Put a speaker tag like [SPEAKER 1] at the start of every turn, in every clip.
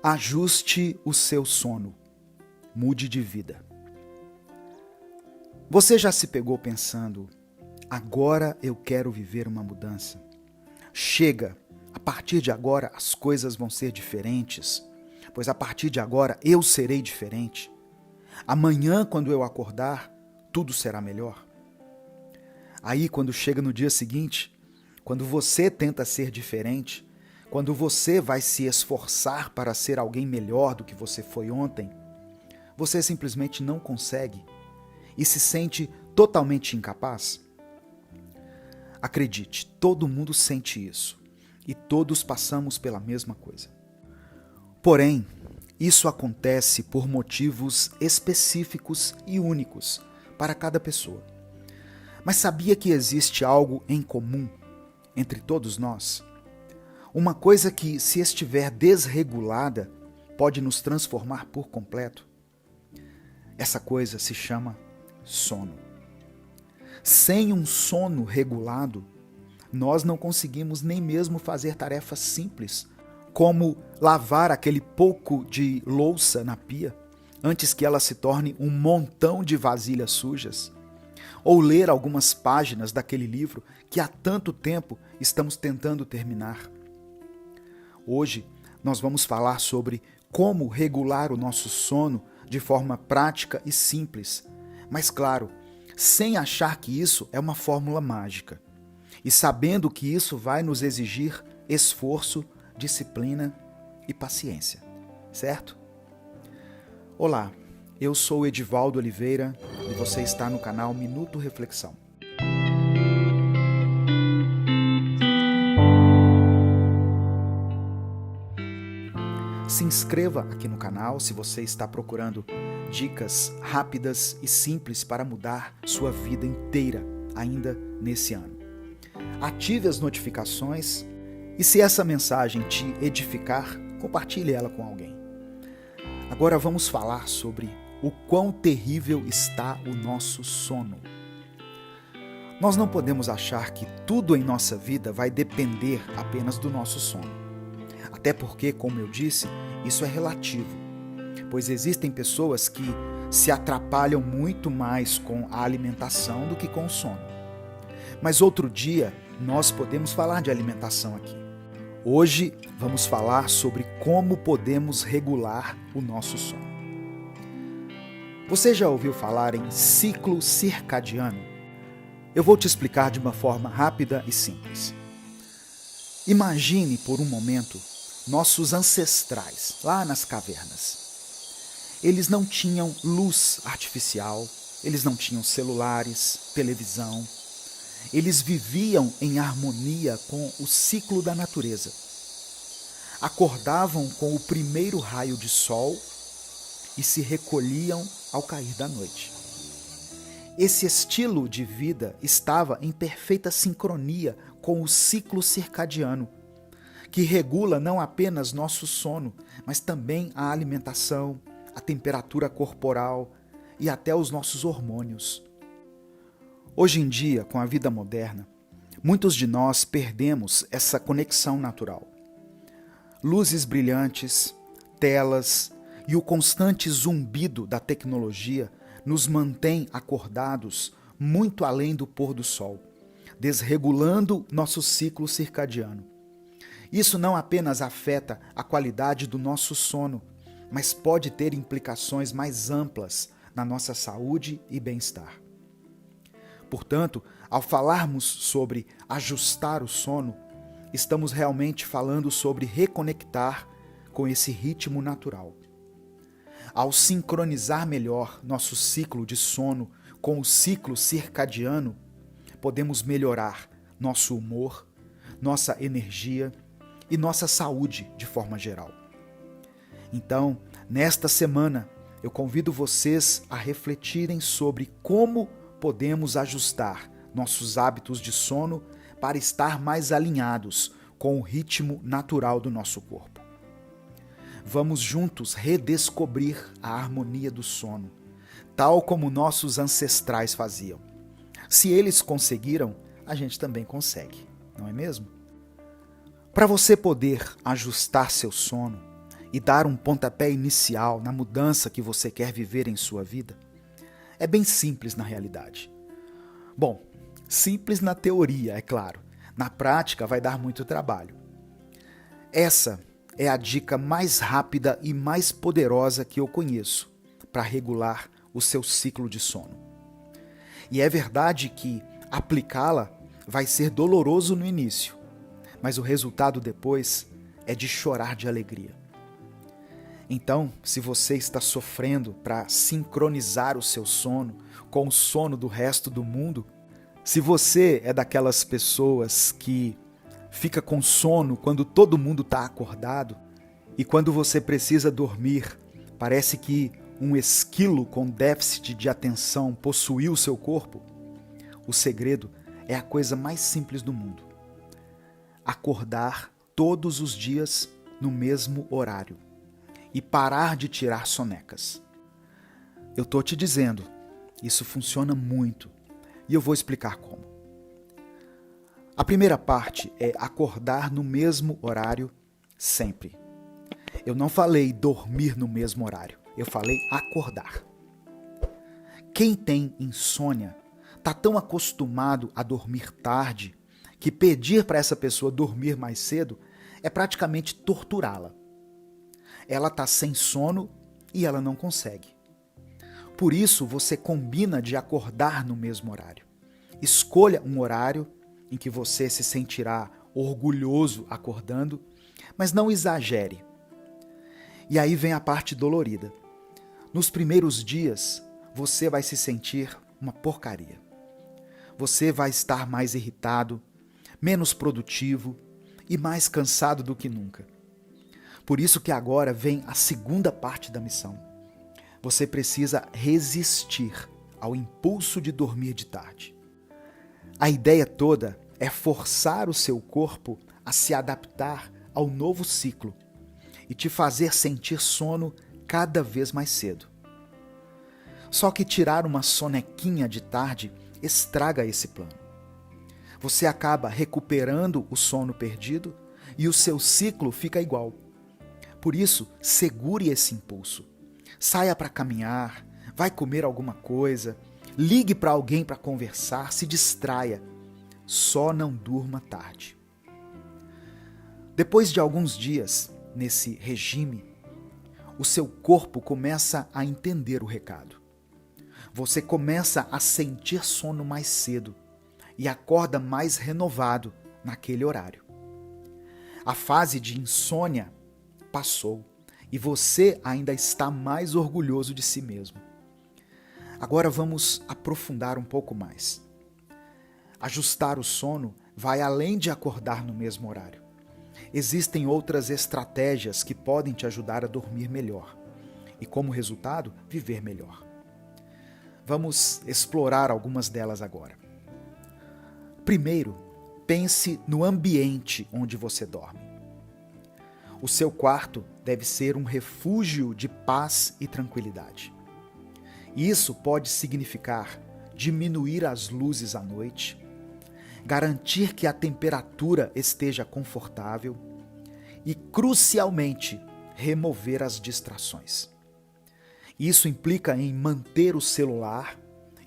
[SPEAKER 1] Ajuste o seu sono. Mude de vida. Você já se pegou pensando, agora eu quero viver uma mudança? Chega, a partir de agora as coisas vão ser diferentes, pois a partir de agora eu serei diferente. Amanhã, quando eu acordar, tudo será melhor. Aí, quando chega no dia seguinte, quando você tenta ser diferente, quando você vai se esforçar para ser alguém melhor do que você foi ontem, você simplesmente não consegue e se sente totalmente incapaz? Acredite, todo mundo sente isso e todos passamos pela mesma coisa. Porém, isso acontece por motivos específicos e únicos para cada pessoa. Mas sabia que existe algo em comum entre todos nós? Uma coisa que, se estiver desregulada, pode nos transformar por completo. Essa coisa se chama sono. Sem um sono regulado, nós não conseguimos nem mesmo fazer tarefas simples, como lavar aquele pouco de louça na pia, antes que ela se torne um montão de vasilhas sujas, ou ler algumas páginas daquele livro que há tanto tempo estamos tentando terminar. Hoje, nós vamos falar sobre como regular o nosso sono de forma prática e simples, mas claro, sem achar que isso é uma fórmula mágica e sabendo que isso vai nos exigir esforço, disciplina e paciência, certo? Olá, eu sou Edivaldo Oliveira e você está no canal Minuto Reflexão. Se inscreva aqui no canal se você está procurando dicas rápidas e simples para mudar sua vida inteira ainda nesse ano. Ative as notificações e se essa mensagem te edificar, compartilhe ela com alguém. Agora vamos falar sobre o quão terrível está o nosso sono. Nós não podemos achar que tudo em nossa vida vai depender apenas do nosso sono. Até porque, como eu disse, isso é relativo, pois existem pessoas que se atrapalham muito mais com a alimentação do que com o sono. Mas outro dia nós podemos falar de alimentação aqui. Hoje vamos falar sobre como podemos regular o nosso sono. Você já ouviu falar em ciclo circadiano? Eu vou te explicar de uma forma rápida e simples. Imagine por um momento nossos ancestrais, lá nas cavernas. Eles não tinham luz artificial, eles não tinham celulares, televisão. Eles viviam em harmonia com o ciclo da natureza. Acordavam com o primeiro raio de sol e se recolhiam ao cair da noite. Esse estilo de vida estava em perfeita sincronia com o ciclo circadiano, que regula não apenas nosso sono, mas também a alimentação, a temperatura corporal e até os nossos hormônios. Hoje em dia, com a vida moderna, muitos de nós perdemos essa conexão natural. Luzes brilhantes, telas e o constante zumbido da tecnologia nos mantém acordados muito além do pôr do sol, desregulando nosso ciclo circadiano. Isso não apenas afeta a qualidade do nosso sono, mas pode ter implicações mais amplas na nossa saúde e bem-estar. Portanto, ao falarmos sobre ajustar o sono, estamos realmente falando sobre reconectar com esse ritmo natural. Ao sincronizar melhor nosso ciclo de sono com o ciclo circadiano, podemos melhorar nosso humor, nossa energia e nossa saúde de forma geral. Então, nesta semana, eu convido vocês a refletirem sobre como podemos ajustar nossos hábitos de sono para estar mais alinhados com o ritmo natural do nosso corpo. Vamos juntos redescobrir a harmonia do sono, tal como nossos ancestrais faziam. Se eles conseguiram, a gente também consegue, não é mesmo? Para você poder ajustar seu sono e dar um pontapé inicial na mudança que você quer viver em sua vida? É bem simples na realidade. Bom, simples na teoria, é claro. Na prática vai dar muito trabalho. Essa é a dica mais rápida e mais poderosa que eu conheço para regular o seu ciclo de sono. E é verdade que aplicá-la vai ser doloroso no início, mas o resultado depois é de chorar de alegria. Então, se você está sofrendo para sincronizar o seu sono com o sono do resto do mundo, se você é daquelas pessoas que fica com sono quando todo mundo está acordado e quando você precisa dormir, parece que um esquilo com déficit de atenção possuiu o seu corpo, o segredo é a coisa mais simples do mundo. Acordar todos os dias no mesmo horário e parar de tirar sonecas. Eu estou te dizendo, isso funciona muito e eu vou explicar como. A primeira parte é acordar no mesmo horário sempre. Eu não falei dormir no mesmo horário, eu falei acordar. Quem tem insônia está tão acostumado a dormir tarde que pedir para essa pessoa dormir mais cedo é praticamente torturá-la. Ela está sem sono e ela não consegue. Por isso, você combina de acordar no mesmo horário. Escolha um horário em que você se sentirá orgulhoso acordando, mas não exagere. E aí vem a parte dolorida. Nos primeiros dias, você vai se sentir uma porcaria. Você vai estar mais irritado, menos produtivo e mais cansado do que nunca. Por isso que agora vem a segunda parte da missão. Você precisa resistir ao impulso de dormir de tarde. A ideia toda é forçar o seu corpo a se adaptar ao novo ciclo e te fazer sentir sono cada vez mais cedo. Só que tirar uma sonequinha de tarde estraga esse plano. Você acaba recuperando o sono perdido e o seu ciclo fica igual. Por isso, segure esse impulso. Saia para caminhar, vai comer alguma coisa, ligue para alguém para conversar, se distraia. Só não durma tarde. Depois de alguns dias nesse regime, o seu corpo começa a entender o recado. Você começa a sentir sono mais cedo e acorda mais renovado naquele horário. A fase de insônia passou e você ainda está mais orgulhoso de si mesmo. Agora vamos aprofundar um pouco mais. Ajustar o sono vai além de acordar no mesmo horário. Existem outras estratégias que podem te ajudar a dormir melhor e, como resultado, viver melhor. Vamos explorar algumas delas agora. Primeiro, pense no ambiente onde você dorme. O seu quarto deve ser um refúgio de paz e tranquilidade. Isso pode significar diminuir as luzes à noite, garantir que a temperatura esteja confortável e, crucialmente, remover as distrações. Isso implica em manter o celular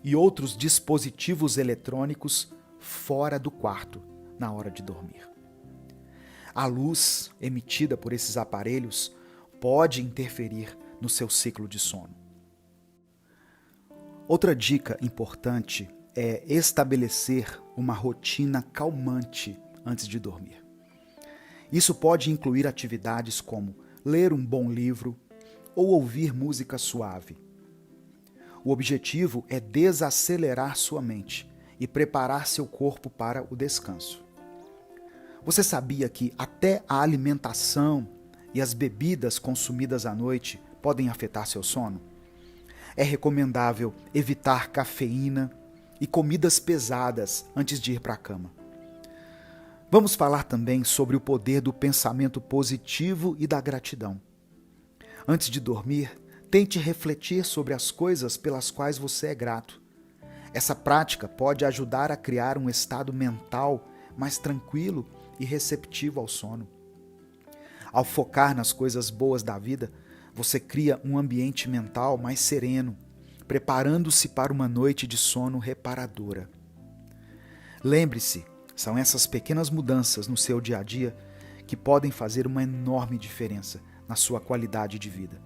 [SPEAKER 1] e outros dispositivos eletrônicos fora do quarto na hora de dormir. A luz emitida por esses aparelhos pode interferir no seu ciclo de sono. Outra dica importante é estabelecer uma rotina calmante antes de dormir. Isso pode incluir atividades como ler um bom livro ou ouvir música suave. O objetivo é desacelerar sua mente e preparar seu corpo para o descanso. Você sabia que até a alimentação e as bebidas consumidas à noite podem afetar seu sono? É recomendável evitar cafeína e comidas pesadas antes de ir para a cama. Vamos falar também sobre o poder do pensamento positivo e da gratidão. Antes de dormir, tente refletir sobre as coisas pelas quais você é grato. Essa prática pode ajudar a criar um estado mental mais tranquilo e receptivo ao sono. Ao focar nas coisas boas da vida, você cria um ambiente mental mais sereno, preparando-se para uma noite de sono reparadora. Lembre-se, são essas pequenas mudanças no seu dia a dia que podem fazer uma enorme diferença na sua qualidade de vida.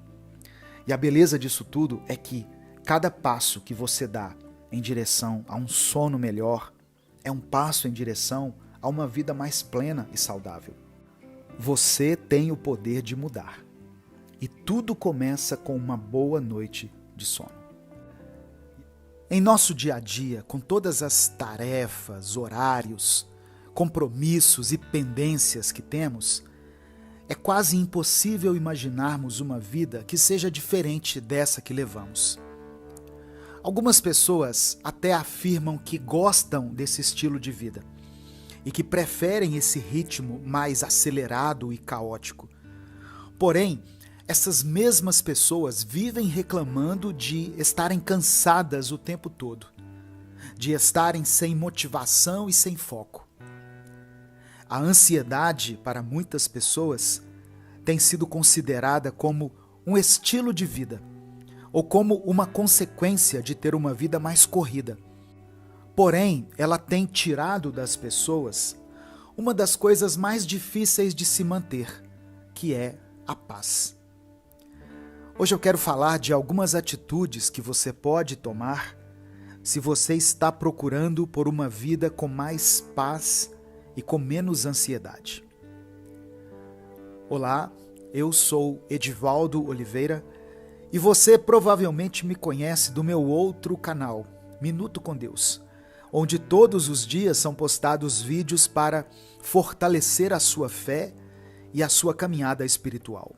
[SPEAKER 1] E a beleza disso tudo é que cada passo que você dá em direção a um sono melhor é um passo em direção a uma vida mais plena e saudável. Você tem o poder de mudar. E tudo começa com uma boa noite de sono. Em nosso dia a dia, com todas as tarefas, horários, compromissos e pendências que temos, é quase impossível imaginarmos uma vida que seja diferente dessa que levamos. Algumas pessoas até afirmam que gostam desse estilo de vida e que preferem esse ritmo mais acelerado e caótico. Porém, essas mesmas pessoas vivem reclamando de estarem cansadas o tempo todo, de estarem sem motivação e sem foco. A ansiedade, para muitas pessoas, tem sido considerada como um estilo de vida, ou como uma consequência de ter uma vida mais corrida. Porém, ela tem tirado das pessoas uma das coisas mais difíceis de se manter, que é a paz. Hoje eu quero falar de algumas atitudes que você pode tomar se você está procurando por uma vida com mais paz e com menos ansiedade. Olá, eu sou Edivaldo Oliveira e você provavelmente me conhece do meu outro canal, Minuto com Deus, onde todos os dias são postados vídeos para fortalecer a sua fé e a sua caminhada espiritual.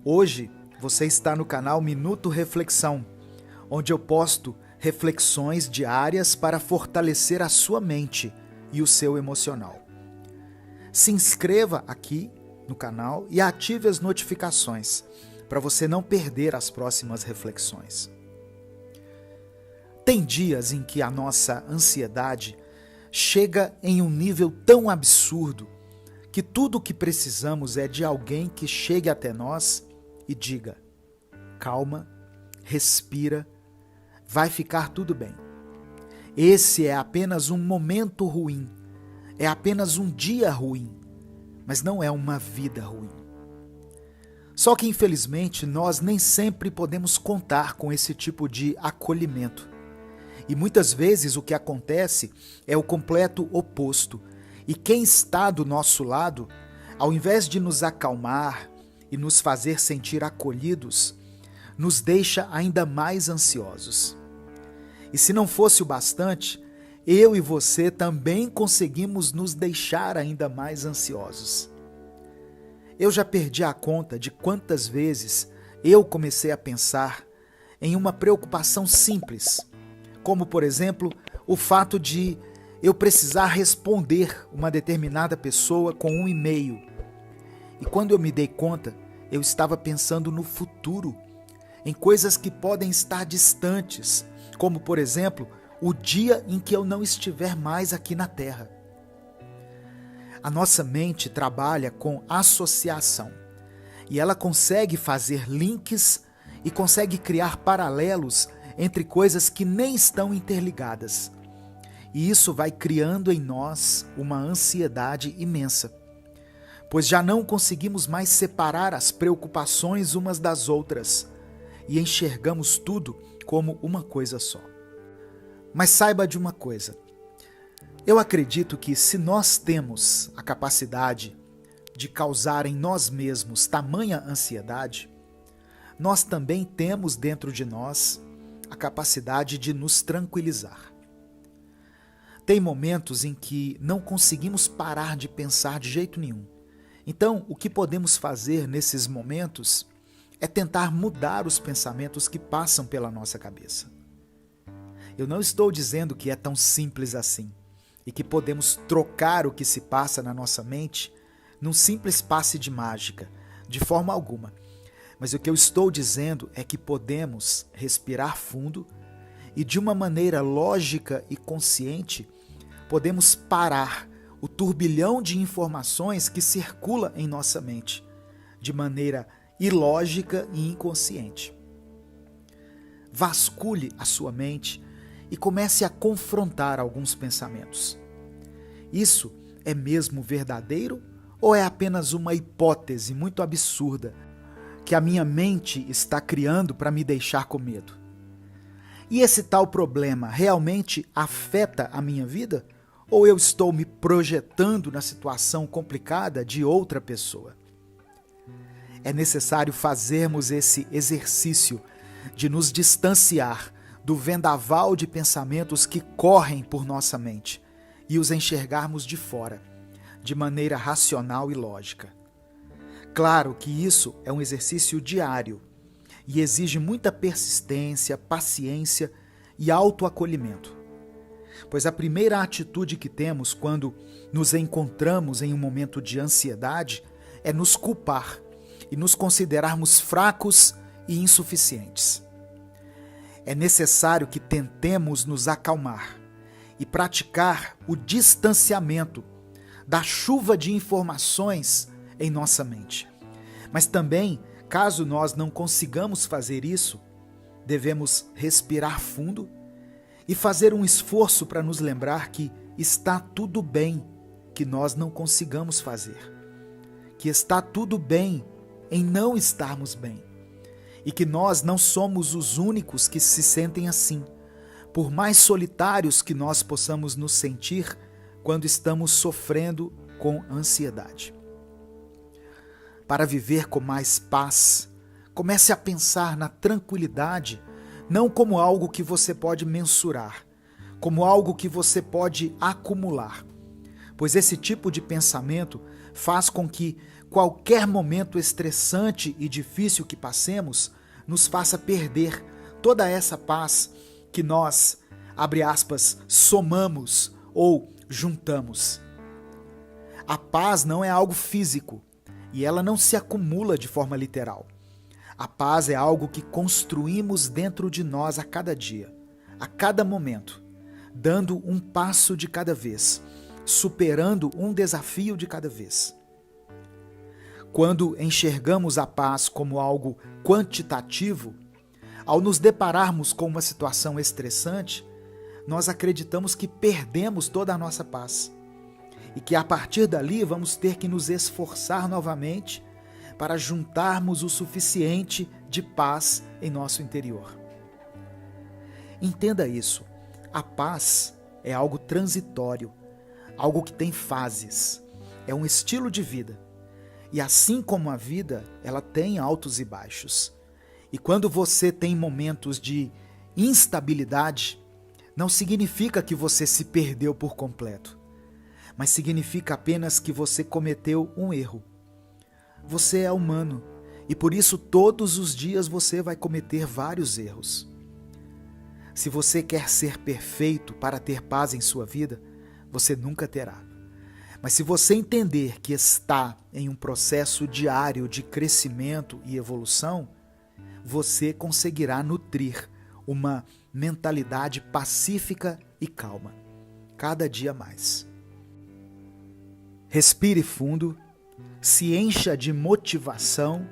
[SPEAKER 1] Hoje, você está no canal Minuto Reflexão, onde eu posto reflexões diárias para fortalecer a sua mente e o seu emocional. Se inscreva aqui no canal e ative as notificações para você não perder as próximas reflexões. Tem dias em que a nossa ansiedade chega em um nível tão absurdo que tudo o que precisamos é de alguém que chegue até nós e diga: calma, respira, vai ficar tudo bem. Esse é apenas um momento ruim, é apenas um dia ruim, mas não é uma vida ruim. Só que, infelizmente, nós nem sempre podemos contar com esse tipo de acolhimento. E muitas vezes o que acontece é o completo oposto. E quem está do nosso lado, ao invés de nos acalmar e nos fazer sentir acolhidos, nos deixa ainda mais ansiosos. E se não fosse o bastante, eu e você também conseguimos nos deixar ainda mais ansiosos. Eu já perdi a conta de quantas vezes eu comecei a pensar em uma preocupação simples, como, por exemplo, o fato de eu precisar responder uma determinada pessoa com um e-mail. E quando eu me dei conta, eu estava pensando no futuro, em coisas que podem estar distantes, como, por exemplo, o dia em que eu não estiver mais aqui na Terra. A nossa mente trabalha com associação e ela consegue fazer links e consegue criar paralelos entre coisas que nem estão interligadas. E isso vai criando em nós uma ansiedade imensa, pois já não conseguimos mais separar as preocupações umas das outras e enxergamos tudo como uma coisa só. Mas saiba de uma coisa, eu acredito que se nós temos a capacidade de causar em nós mesmos tamanha ansiedade, nós também temos dentro de nós a capacidade de nos tranquilizar. Tem momentos em que não conseguimos parar de pensar de jeito nenhum. Então, o que podemos fazer nesses momentos é tentar mudar os pensamentos que passam pela nossa cabeça. Eu não estou dizendo que é tão simples assim e que podemos trocar o que se passa na nossa mente num simples passe de mágica, de forma alguma. Mas o que eu estou dizendo é que podemos respirar fundo e, de uma maneira lógica e consciente, podemos parar o turbilhão de informações que circula em nossa mente, de maneira ilógica e inconsciente. Vasculhe a sua mente e comece a confrontar alguns pensamentos. Isso é mesmo verdadeiro ou é apenas uma hipótese muito absurda que a minha mente está criando para me deixar com medo? E esse tal problema realmente afeta a minha vida? Ou eu estou me projetando na situação complicada de outra pessoa? É necessário fazermos esse exercício de nos distanciar do vendaval de pensamentos que correm por nossa mente e os enxergarmos de fora, de maneira racional e lógica. Claro que isso é um exercício diário e exige muita persistência, paciência e autoacolhimento. Pois a primeira atitude que temos quando nos encontramos em um momento de ansiedade é nos culpar e nos considerarmos fracos e insuficientes. É necessário que tentemos nos acalmar e praticar o distanciamento da chuva de informações em nossa mente. Mas também, caso nós não consigamos fazer isso, devemos respirar fundo e fazer um esforço para nos lembrar que está tudo bem que nós não consigamos fazer, que está tudo bem em não estarmos bem e que nós não somos os únicos que se sentem assim, por mais solitários que nós possamos nos sentir quando estamos sofrendo com ansiedade. Para viver com mais paz, comece a pensar na tranquilidade não como algo que você pode mensurar, como algo que você pode acumular, pois esse tipo de pensamento faz com que qualquer momento estressante e difícil que passemos nos faça perder toda essa paz que nós, abre aspas, somamos ou juntamos. A paz não é algo físico e ela não se acumula de forma literal. A paz é algo que construímos dentro de nós a cada dia, a cada momento, dando um passo de cada vez, superando um desafio de cada vez. Quando enxergamos a paz como algo quantitativo, ao nos depararmos com uma situação estressante, nós acreditamos que perdemos toda a nossa paz e que a partir dali vamos ter que nos esforçar novamente para juntarmos o suficiente de paz em nosso interior. Entenda isso, a paz é algo transitório, algo que tem fases, é um estilo de vida. E assim como a vida, ela tem altos e baixos. E quando você tem momentos de instabilidade, não significa que você se perdeu por completo, mas significa apenas que você cometeu um erro. Você é humano e por isso todos os dias você vai cometer vários erros. Se você quer ser perfeito para ter paz em sua vida, você nunca terá. Mas se você entender que está em um processo diário de crescimento e evolução, você conseguirá nutrir uma mentalidade pacífica e calma, cada dia mais. Respire fundo, se encha de motivação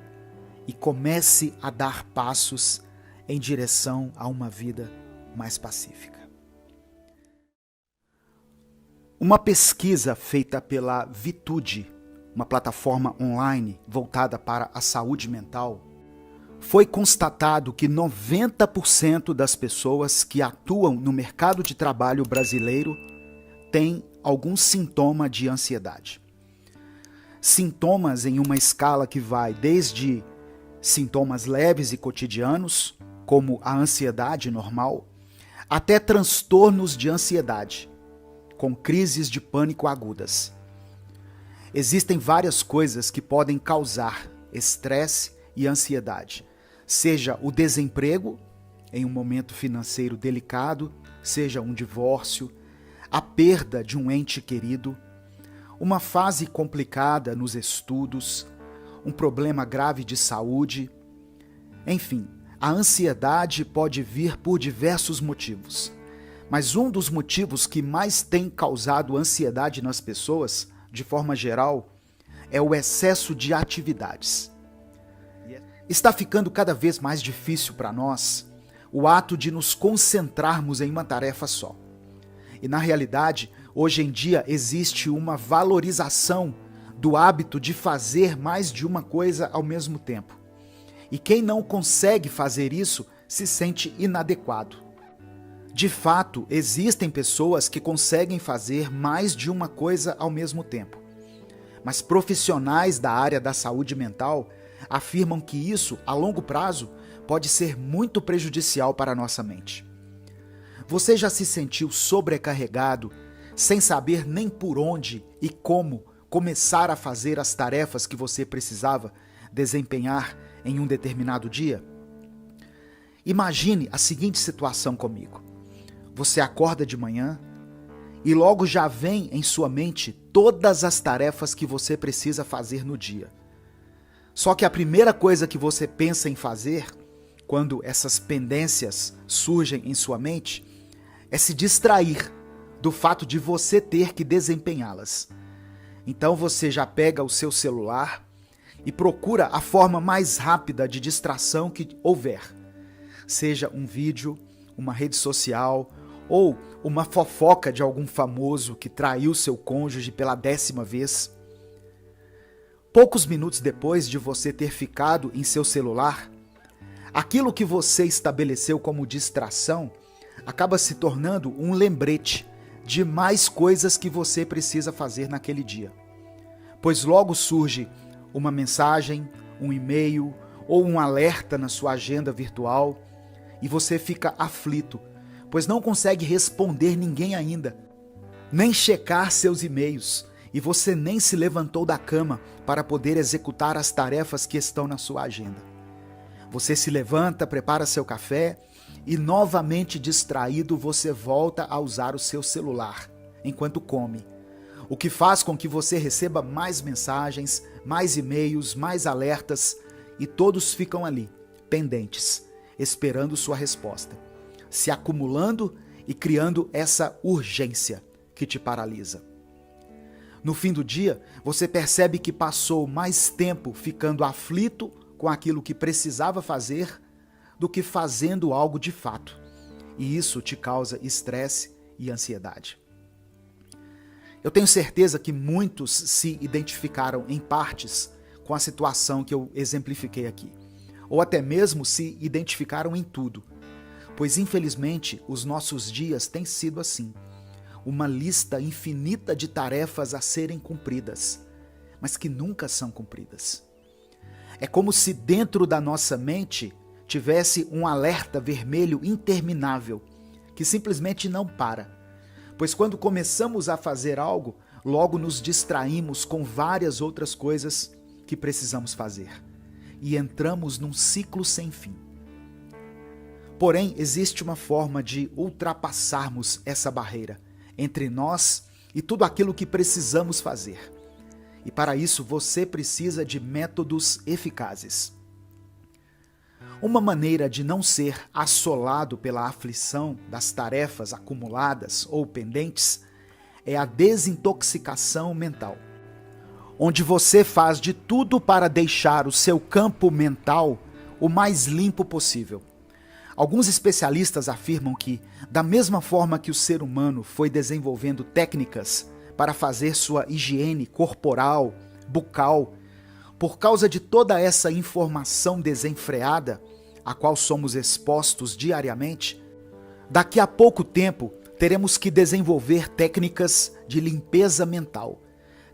[SPEAKER 1] e comece a dar passos em direção a uma vida mais pacífica. Uma pesquisa feita pela Vitude, uma plataforma online voltada para a saúde mental, foi constatado que 90% das pessoas que atuam no mercado de trabalho brasileiro têm algum sintoma de ansiedade. Sintomas em uma escala que vai desde sintomas leves e cotidianos, como a ansiedade normal, até transtornos de ansiedade, com crises de pânico agudas. Existem várias coisas que podem causar estresse e ansiedade, seja o desemprego, em um momento financeiro delicado, seja um divórcio, a perda de um ente querido, uma fase complicada nos estudos, um problema grave de saúde. Enfim, a ansiedade pode vir por diversos motivos, Mas um dos motivos que mais tem causado ansiedade nas pessoas, de forma geral, é o excesso de atividades. Está ficando cada vez mais difícil para nós o ato de nos concentrarmos em uma tarefa só. E na realidade, hoje em dia existe uma valorização do hábito de fazer mais de uma coisa ao mesmo tempo. E quem não consegue fazer isso se sente inadequado. De fato, existem pessoas que conseguem fazer mais de uma coisa ao mesmo tempo. Mas profissionais da área da saúde mental afirmam que isso, a longo prazo, pode ser muito prejudicial para a nossa mente. Você já se sentiu sobrecarregado, sem saber nem por onde e como começar a fazer as tarefas que você precisava desempenhar em um determinado dia? Imagine a seguinte situação comigo. Você acorda de manhã e logo já vem em sua mente todas as tarefas que você precisa fazer no dia. Só que a primeira coisa que você pensa em fazer, quando essas pendências surgem em sua mente, é se distrair do fato de você ter que desempenhá-las. Então você já pega o seu celular e procura a forma mais rápida de distração que houver. Seja um vídeo, uma rede social ou uma fofoca de algum famoso que traiu seu cônjuge pela 10ª vez. Poucos minutos depois de você ter ficado em seu celular, aquilo que você estabeleceu como distração acaba se tornando um lembrete de mais coisas que você precisa fazer naquele dia. Pois logo surge uma mensagem, um e-mail ou um alerta na sua agenda virtual e você fica aflito, pois não consegue responder ninguém ainda, nem checar seus e-mails, e você nem se levantou da cama para poder executar as tarefas que estão na sua agenda. Você se levanta, prepara seu café e, novamente distraído, você volta a usar o seu celular enquanto come, o que faz com que você receba mais mensagens, mais e-mails, mais alertas, e todos ficam ali, pendentes, esperando sua resposta, se acumulando e criando essa urgência que te paralisa. No fim do dia, você percebe que passou mais tempo ficando aflito com aquilo que precisava fazer do que fazendo algo de fato. E isso te causa estresse e ansiedade. Eu tenho certeza que muitos se identificaram em partes com a situação que eu exemplifiquei aqui. Ou até mesmo se identificaram em tudo. Pois infelizmente os nossos dias têm sido assim. Uma lista infinita de tarefas a serem cumpridas, mas que nunca são cumpridas. É como se dentro da nossa mente tivesse um alerta vermelho interminável, que simplesmente não para. Pois quando começamos a fazer algo, logo nos distraímos com várias outras coisas que precisamos fazer. E entramos num ciclo sem fim. Porém, existe uma forma de ultrapassarmos essa barreira entre nós e tudo aquilo que precisamos fazer. E para isso você precisa de métodos eficazes. Uma maneira de não ser assolado pela aflição das tarefas acumuladas ou pendentes é a desintoxicação mental, onde você faz de tudo para deixar o seu campo mental o mais limpo possível. Alguns especialistas afirmam que, da mesma forma que o ser humano foi desenvolvendo técnicas para fazer sua higiene corporal, bucal, por causa de toda essa informação desenfreada, a qual somos expostos diariamente, daqui a pouco tempo teremos que desenvolver técnicas de limpeza mental.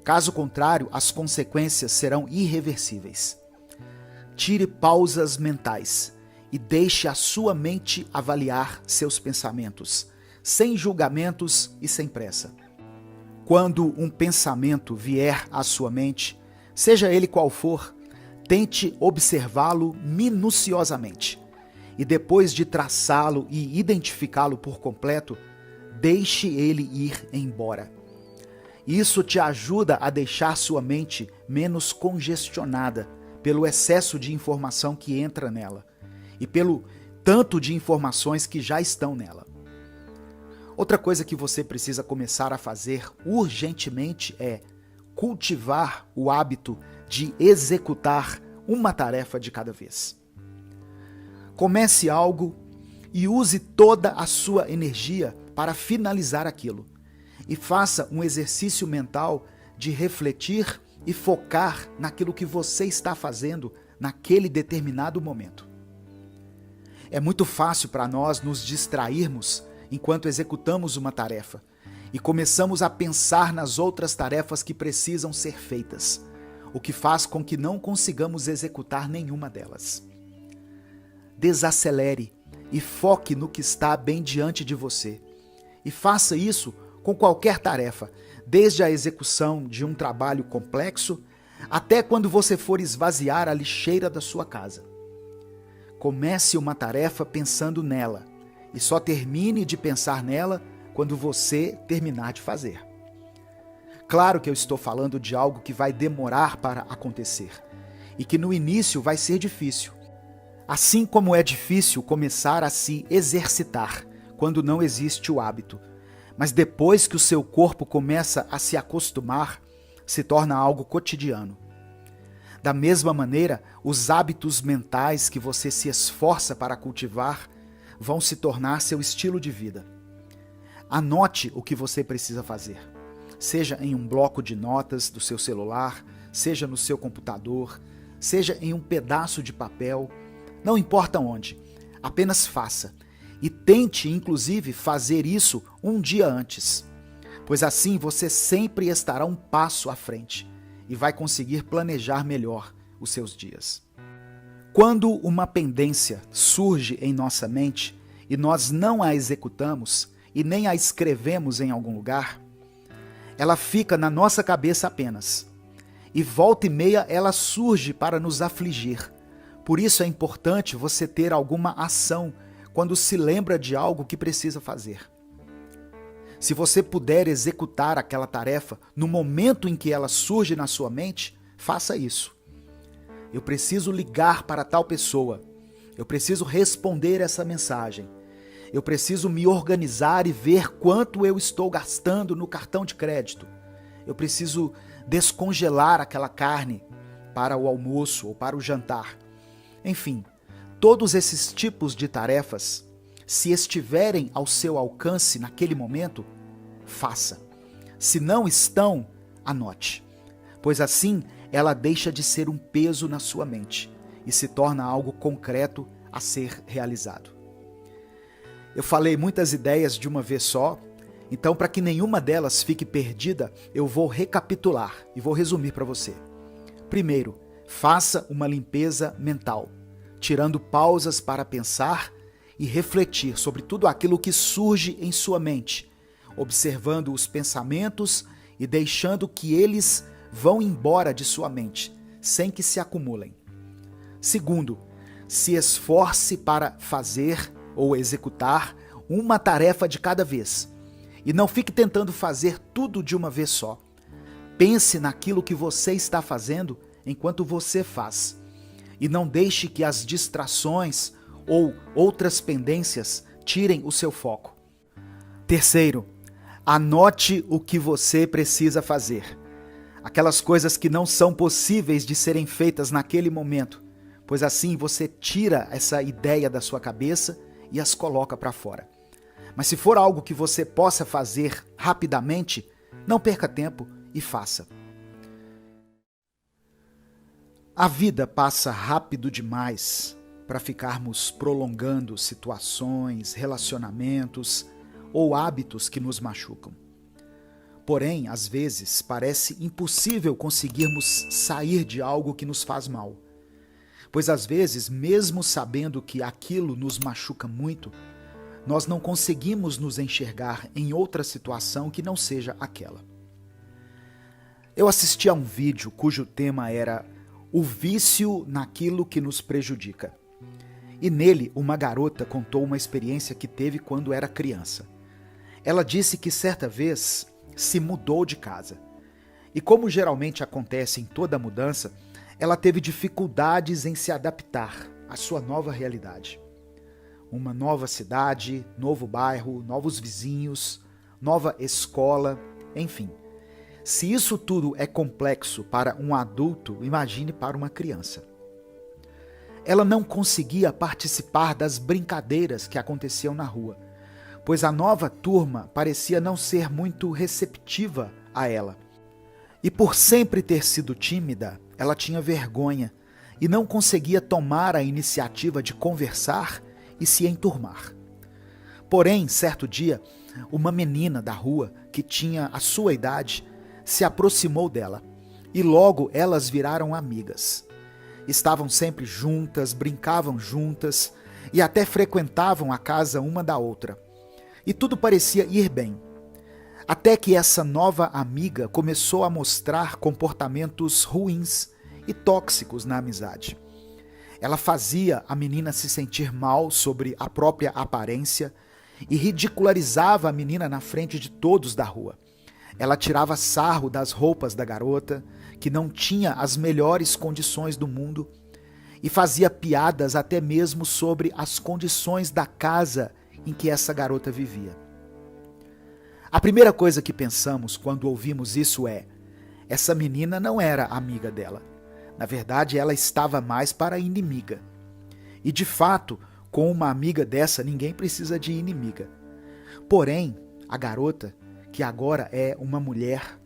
[SPEAKER 1] Caso contrário, as consequências serão irreversíveis. Tire pausas mentais e deixe a sua mente avaliar seus pensamentos, sem julgamentos e sem pressa. Quando um pensamento vier à sua mente, seja ele qual for, tente observá-lo minuciosamente. E depois de traçá-lo e identificá-lo por completo, deixe ele ir embora. Isso te ajuda a deixar sua mente menos congestionada pelo excesso de informação que entra nela e pelo tanto de informações que já estão nela. Outra coisa que você precisa começar a fazer urgentemente é cultivar o hábito de executar uma tarefa de cada vez. Comece algo e use toda a sua energia para finalizar aquilo. E faça um exercício mental de refletir e focar naquilo que você está fazendo naquele determinado momento. É muito fácil para nós nos distrairmos enquanto executamos uma tarefa e começamos a pensar nas outras tarefas que precisam ser feitas, o que faz com que não consigamos executar nenhuma delas. Desacelere e foque no que está bem diante de você. E faça isso com qualquer tarefa, desde a execução de um trabalho complexo até quando você for esvaziar a lixeira da sua casa. Comece uma tarefa pensando nela e só termine de pensar nela quando você terminar de fazer. Claro que eu estou falando de algo que vai demorar para acontecer e que no início vai ser difícil. Assim como é difícil começar a se exercitar quando não existe o hábito, mas depois que o seu corpo começa a se acostumar, se torna algo cotidiano. Da mesma maneira, os hábitos mentais que você se esforça para cultivar vão se tornar seu estilo de vida. Anote o que você precisa fazer, seja em um bloco de notas do seu celular, seja no seu computador, seja em um pedaço de papel, não importa onde, apenas faça. E tente, inclusive, fazer isso um dia antes, pois assim você sempre estará um passo à frente e vai conseguir planejar melhor os seus dias. Quando uma pendência surge em nossa mente e nós não a executamos e nem a escrevemos em algum lugar, ela fica na nossa cabeça apenas. E volta e meia ela surge para nos afligir. Por isso é importante você ter alguma ação quando se lembra de algo que precisa fazer. Se você puder executar aquela tarefa no momento em que ela surge na sua mente, faça isso. Eu preciso ligar para tal pessoa. Eu preciso responder essa mensagem. Eu preciso me organizar e ver quanto eu estou gastando no cartão de crédito. Eu preciso descongelar aquela carne para o almoço ou para o jantar. Enfim, todos esses tipos de tarefas, se estiverem ao seu alcance naquele momento, faça. Se não estão, anote, pois assim ela deixa de ser um peso na sua mente e se torna algo concreto a ser realizado. Eu falei muitas ideias de uma vez só, então para que nenhuma delas fique perdida, eu vou recapitular e vou resumir para você. Primeiro, faça uma limpeza mental, tirando pausas para pensar e refletir sobre tudo aquilo que surge em sua mente, observando os pensamentos e deixando que eles vão embora de sua mente, sem que se acumulem. Segundo, se esforce para fazer ou executar uma tarefa de cada vez. E não fique tentando fazer tudo de uma vez só. Pense naquilo que você está fazendo enquanto você faz. E não deixe que as distrações ou outras pendências tirem o seu foco. Terceiro, anote o que você precisa fazer. Aquelas coisas que não são possíveis de serem feitas naquele momento, pois assim você tira essa ideia da sua cabeça e as coloca para fora. Mas se for algo que você possa fazer rapidamente, não perca tempo e faça. A vida passa rápido demais para ficarmos prolongando situações, relacionamentos ou hábitos que nos machucam. Porém, às vezes, parece impossível conseguirmos sair de algo que nos faz mal. Pois às vezes, mesmo sabendo que aquilo nos machuca muito, nós não conseguimos nos enxergar em outra situação que não seja aquela. Eu assisti a um vídeo cujo tema era o vício naquilo que nos prejudica. E nele, uma garota contou uma experiência que teve quando era criança. Ela disse que certa vez se mudou de casa. E como geralmente acontece em toda mudança, ela teve dificuldades em se adaptar à sua nova realidade. uma nova cidade, novo bairro, novos vizinhos, nova escola, enfim. Se isso tudo é complexo para um adulto, imagine para uma criança. Ela não conseguia participar das brincadeiras que aconteciam na rua, pois a nova turma parecia não ser muito receptiva a ela. E por sempre ter sido tímida, ela tinha vergonha e não conseguia tomar a iniciativa de conversar e se enturmar. Porém, certo dia, uma menina da rua, que tinha a sua idade, se aproximou dela e logo elas viraram amigas. Estavam sempre juntas, brincavam juntas e até frequentavam a casa uma da outra. E tudo parecia ir bem. Até que essa nova amiga começou a mostrar comportamentos ruins e tóxicos na amizade. Ela fazia a menina se sentir mal sobre a própria aparência e ridicularizava a menina na frente de todos da rua. Ela tirava sarro das roupas da garota, que não tinha as melhores condições do mundo, e fazia piadas até mesmo sobre as condições da casa em que essa garota vivia. A primeira coisa que pensamos quando ouvimos isso é: essa menina não era amiga dela. Na verdade, ela estava mais para inimiga. E de fato, com uma amiga dessa, ninguém precisa de inimiga. Porém, a garota, que agora é uma mulher,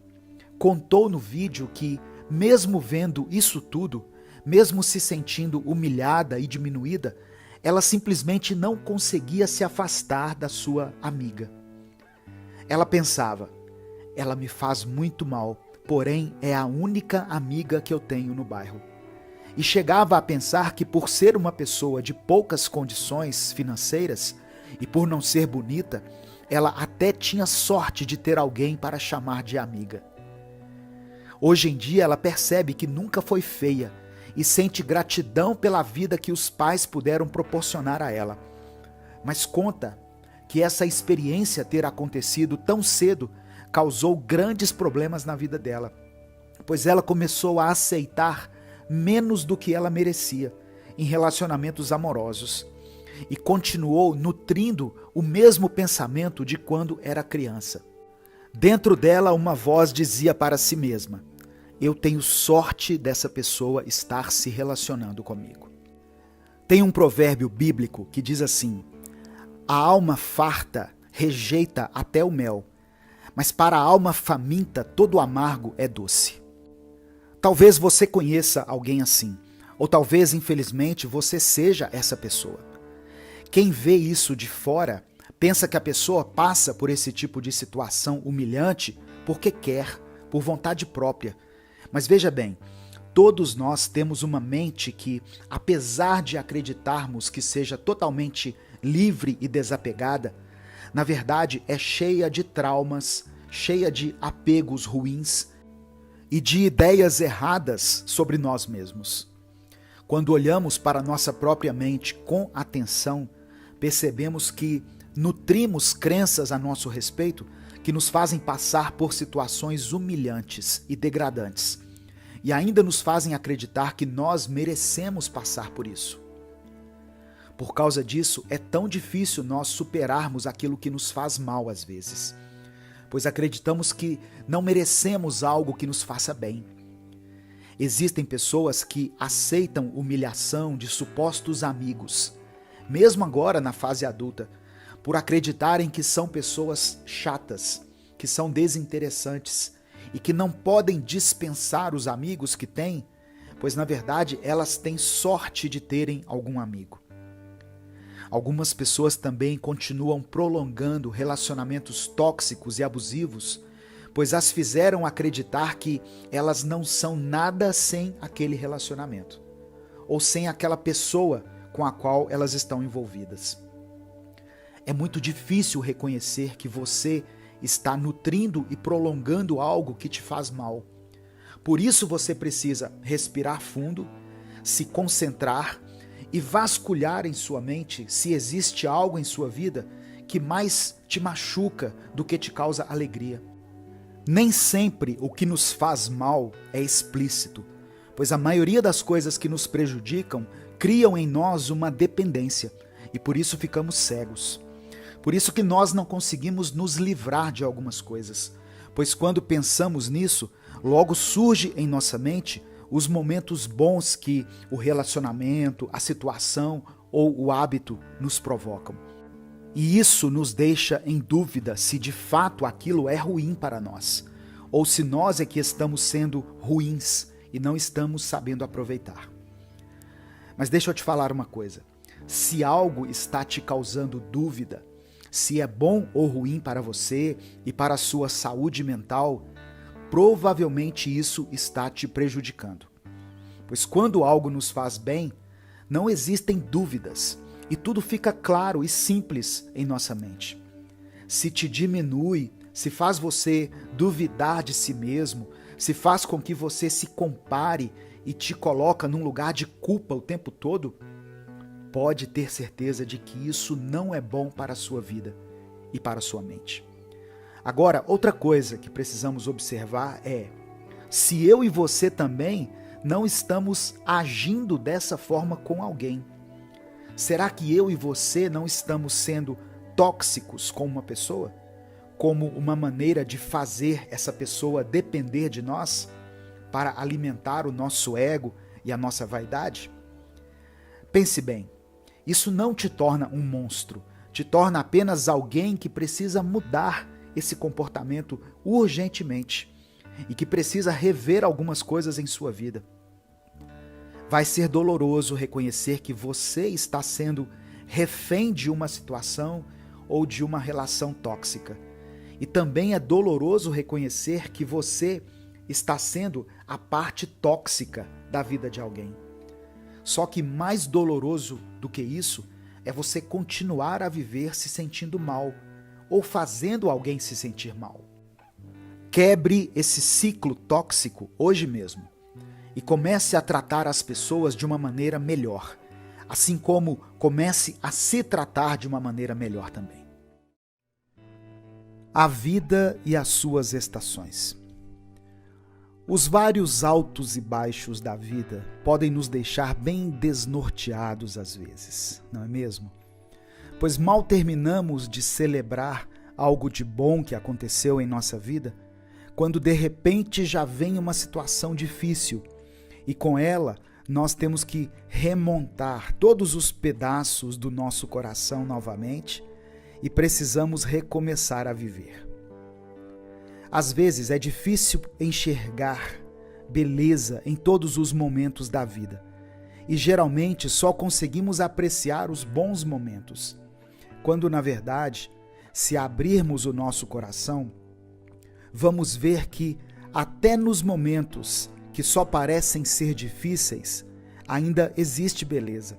[SPEAKER 1] contou no vídeo que, mesmo vendo isso tudo, mesmo se sentindo humilhada e diminuída, ela simplesmente não conseguia se afastar da sua amiga. Ela pensava: ela me faz muito mal, porém é a única amiga que eu tenho no bairro. E chegava a pensar que, por ser uma pessoa de poucas condições financeiras e por não ser bonita, ela até tinha sorte de ter alguém para chamar de amiga. Hoje em dia ela percebe que nunca foi feia e sente gratidão pela vida que os pais puderam proporcionar a ela. Mas conta que essa experiência ter acontecido tão cedo causou grandes problemas na vida dela, pois ela começou a aceitar menos do que ela merecia em relacionamentos amorosos e continuou nutrindo o mesmo pensamento de quando era criança. Dentro dela, uma voz dizia para si mesma: eu tenho sorte dessa pessoa estar se relacionando comigo. Tem um provérbio bíblico que diz assim: a alma farta rejeita até o mel, mas para a alma faminta todo amargo é doce. Talvez você conheça alguém assim, ou talvez, infelizmente, você seja essa pessoa. Quem vê isso de fora pensa que a pessoa passa por esse tipo de situação humilhante porque quer, por vontade própria. Mas veja bem, todos nós temos uma mente que, apesar de acreditarmos que seja totalmente livre e desapegada, na verdade é cheia de traumas, cheia de apegos ruins e de ideias erradas sobre nós mesmos. Quando olhamos para nossa própria mente com atenção, percebemos que nutrimos crenças a nosso respeito que nos fazem passar por situações humilhantes e degradantes, e ainda nos fazem acreditar que nós merecemos passar por isso. Por causa disso, é tão difícil nós superarmos aquilo que nos faz mal às vezes, pois acreditamos que não merecemos algo que nos faça bem. Existem pessoas que aceitam humilhação de supostos amigos, mesmo agora na fase adulta, por acreditarem que são pessoas chatas, que são desinteressantes e que não podem dispensar os amigos que têm, pois na verdade elas têm sorte de terem algum amigo. Algumas pessoas também continuam prolongando relacionamentos tóxicos e abusivos, pois as fizeram acreditar que elas não são nada sem aquele relacionamento, ou sem aquela pessoa com a qual elas estão envolvidas. É muito difícil reconhecer que você está nutrindo e prolongando algo que te faz mal. Por isso você precisa respirar fundo, se concentrar e vasculhar em sua mente se existe algo em sua vida que mais te machuca do que te causa alegria. Nem sempre o que nos faz mal é explícito, pois a maioria das coisas que nos prejudicam criam em nós uma dependência, e por isso ficamos cegos. Por isso que nós não conseguimos nos livrar de algumas coisas, pois quando pensamos nisso, logo surge em nossa mente os momentos bons que o relacionamento, a situação ou o hábito nos provocam. E isso nos deixa em dúvida se de fato aquilo é ruim para nós, ou se nós é que estamos sendo ruins e não estamos sabendo aproveitar. Mas deixa eu te falar uma coisa, se algo está te causando dúvida, se é bom ou ruim para você e para a sua saúde mental, provavelmente isso está te prejudicando. Pois quando algo nos faz bem, não existem dúvidas e tudo fica claro e simples em nossa mente. Se te diminui, se faz você duvidar de si mesmo, se faz com que você se compare e te coloca num lugar de culpa o tempo todo, pode ter certeza de que isso não é bom para a sua vida e para a sua mente. Agora, outra coisa que precisamos observar é se eu e você também não estamos agindo dessa forma com alguém. Será que eu e você não estamos sendo tóxicos com uma pessoa? Como uma maneira de fazer essa pessoa depender de nós para alimentar o nosso ego e a nossa vaidade? Pense bem. Isso não te torna um monstro, te torna apenas alguém que precisa mudar esse comportamento urgentemente e que precisa rever algumas coisas em sua vida. Vai ser doloroso reconhecer que você está sendo refém de uma situação ou de uma relação tóxica. E também é doloroso reconhecer que você está sendo a parte tóxica da vida de alguém. Só que mais doloroso do que isso é você continuar a viver se sentindo mal ou fazendo alguém se sentir mal. Quebre esse ciclo tóxico hoje mesmo e comece a tratar as pessoas de uma maneira melhor, assim como comece a se tratar de uma maneira melhor também. A vida e as suas estações. Os vários altos e baixos da vida podem nos deixar bem desnorteados às vezes, não é mesmo? Pois mal terminamos de celebrar algo de bom que aconteceu em nossa vida, quando de repente já vem uma situação difícil e com ela nós temos que remontar todos os pedaços do nosso coração novamente e precisamos recomeçar a viver. Às vezes é difícil enxergar beleza em todos os momentos da vida e geralmente só conseguimos apreciar os bons momentos, quando na verdade, se abrirmos o nosso coração, vamos ver que até nos momentos que só parecem ser difíceis, ainda existe beleza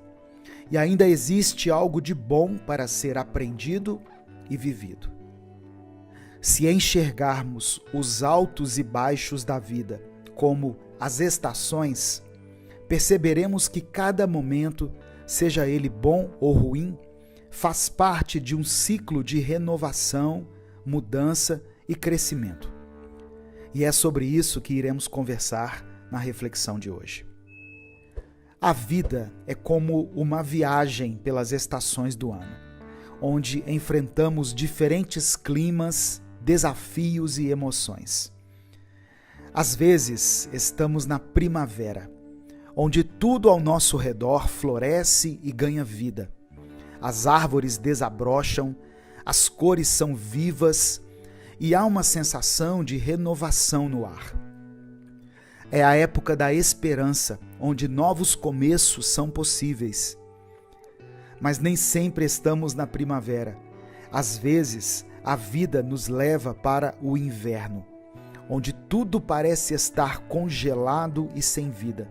[SPEAKER 1] e ainda existe algo de bom para ser aprendido e vivido. Se enxergarmos os altos e baixos da vida como as estações, perceberemos que cada momento, seja ele bom ou ruim, faz parte de um ciclo de renovação, mudança e crescimento. E é sobre isso que iremos conversar na reflexão de hoje. A vida é como uma viagem pelas estações do ano, onde enfrentamos diferentes climas, desafios e emoções. Às vezes, estamos na primavera, onde tudo ao nosso redor floresce e ganha vida. As árvores desabrocham, as cores são vivas e há uma sensação de renovação no ar. É a época da esperança, onde novos começos são possíveis. Mas nem sempre estamos na primavera. Às vezes, a vida nos leva para o inverno, onde tudo parece estar congelado e sem vida.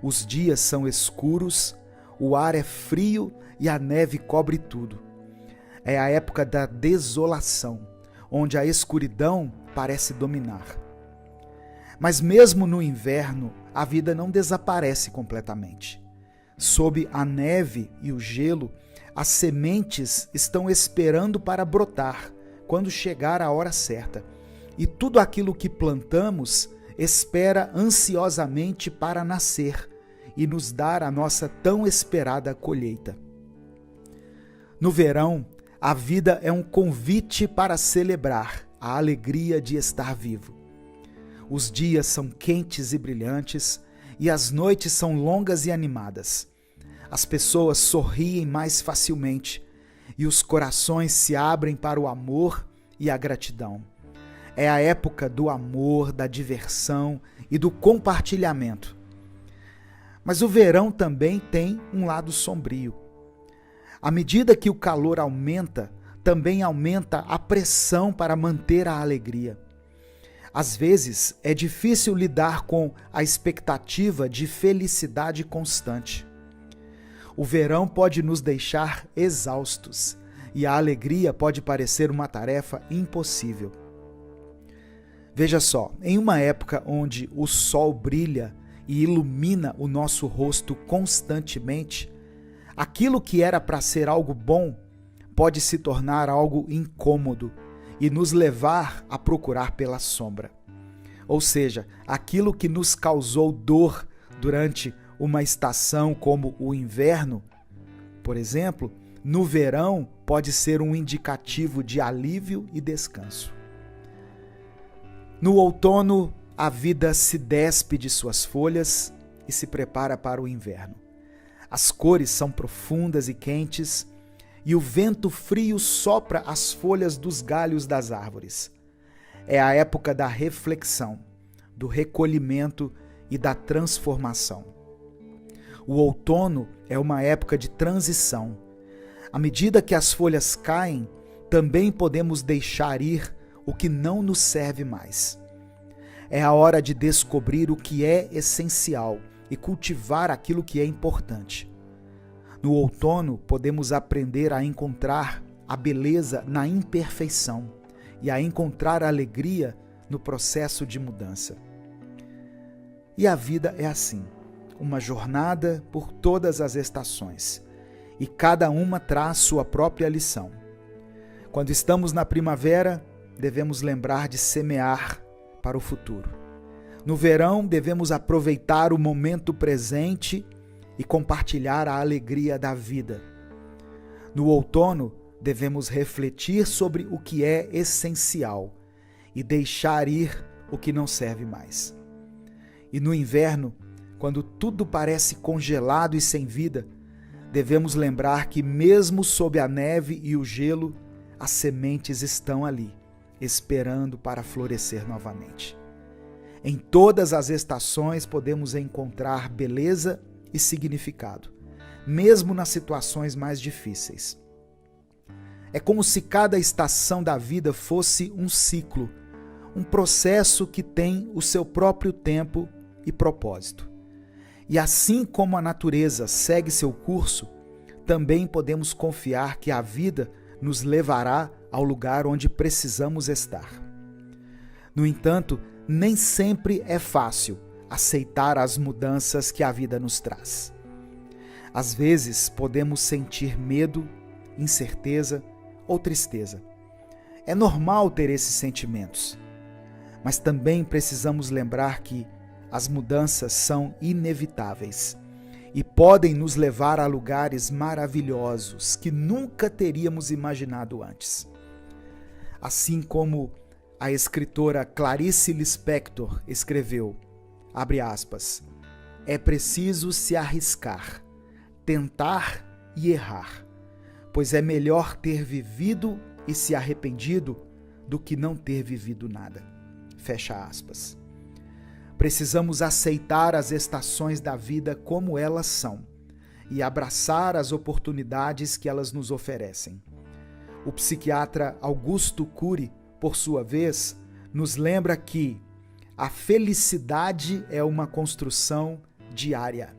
[SPEAKER 1] Os dias são escuros, o ar é frio e a neve cobre tudo. É a época da desolação, onde a escuridão parece dominar. Mas mesmo no inverno, a vida não desaparece completamente. Sob a neve e o gelo, as sementes estão esperando para brotar quando chegar a hora certa. E tudo aquilo que plantamos espera ansiosamente para nascer e nos dar a nossa tão esperada colheita. No verão, a vida é um convite para celebrar a alegria de estar vivo. Os dias são quentes e brilhantes e as noites são longas e animadas. As pessoas sorriem mais facilmente e os corações se abrem para o amor e a gratidão. É a época do amor, da diversão e do compartilhamento. Mas o verão também tem um lado sombrio. À medida que o calor aumenta, também aumenta a pressão para manter a alegria. Às vezes, é difícil lidar com a expectativa de felicidade constante. O verão pode nos deixar exaustos e a alegria pode parecer uma tarefa impossível. Veja só, em uma época onde o sol brilha e ilumina o nosso rosto constantemente, aquilo que era para ser algo bom pode se tornar algo incômodo e nos levar a procurar pela sombra. Ou seja, aquilo que nos causou dor durante uma estação como o inverno, por exemplo, no verão pode ser um indicativo de alívio e descanso. No outono, a vida se despe de suas folhas e se prepara para o inverno. As cores são profundas e quentes e o vento frio sopra as folhas dos galhos das árvores. É a época da reflexão, do recolhimento e da transformação. O outono é uma época de transição. À medida que as folhas caem, também podemos deixar ir o que não nos serve mais. É a hora de descobrir o que é essencial e cultivar aquilo que é importante. No outono, podemos aprender a encontrar a beleza na imperfeição e a encontrar a alegria no processo de mudança. E a vida é assim, uma jornada por todas as estações, e cada uma traz sua própria lição. Quando estamos na primavera, devemos lembrar de semear para o futuro. No verão, devemos aproveitar o momento presente e compartilhar a alegria da vida. No outono, devemos refletir sobre o que é essencial e deixar ir o que não serve mais. E no inverno, quando tudo parece congelado e sem vida, devemos lembrar que mesmo sob a neve e o gelo, as sementes estão ali, esperando para florescer novamente. Em todas as estações podemos encontrar beleza e significado, mesmo nas situações mais difíceis. É como se cada estação da vida fosse um ciclo, um processo que tem o seu próprio tempo e propósito. E assim como a natureza segue seu curso, também podemos confiar que a vida nos levará ao lugar onde precisamos estar. No entanto, nem sempre é fácil aceitar as mudanças que a vida nos traz. Às vezes, podemos sentir medo, incerteza ou tristeza. É normal ter esses sentimentos, mas também precisamos lembrar que as mudanças são inevitáveis e podem nos levar a lugares maravilhosos que nunca teríamos imaginado antes. Assim como a escritora Clarice Lispector escreveu, abre aspas, é preciso se arriscar, tentar e errar, pois é melhor ter vivido e se arrependido do que não ter vivido nada. Fecha aspas. Precisamos aceitar as estações da vida como elas são e abraçar as oportunidades que elas nos oferecem. O psiquiatra Augusto Cury, por sua vez, nos lembra que a felicidade é uma construção diária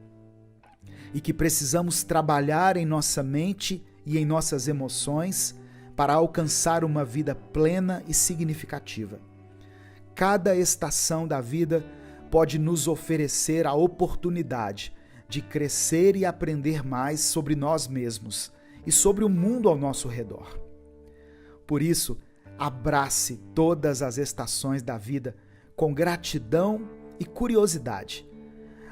[SPEAKER 1] e que precisamos trabalhar em nossa mente e em nossas emoções para alcançar uma vida plena e significativa. Cada estação da vida pode nos oferecer a oportunidade de crescer e aprender mais sobre nós mesmos e sobre o mundo ao nosso redor. Por isso, abrace todas as estações da vida com gratidão e curiosidade.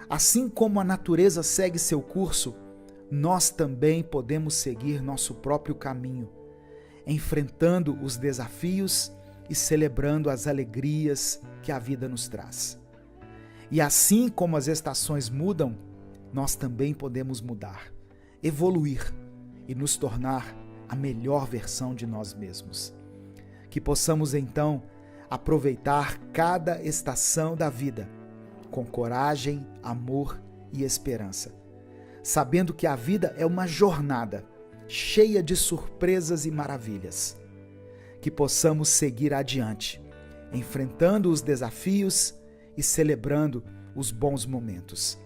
[SPEAKER 1] Assim como a natureza segue seu curso, nós também podemos seguir nosso próprio caminho, enfrentando os desafios e celebrando as alegrias que a vida nos traz. E assim como as estações mudam, nós também podemos mudar, evoluir e nos tornar a melhor versão de nós mesmos. Que possamos então aproveitar cada estação da vida com coragem, amor e esperança, sabendo que a vida é uma jornada cheia de surpresas e maravilhas. Que possamos seguir adiante, enfrentando os desafios e celebrando os bons momentos.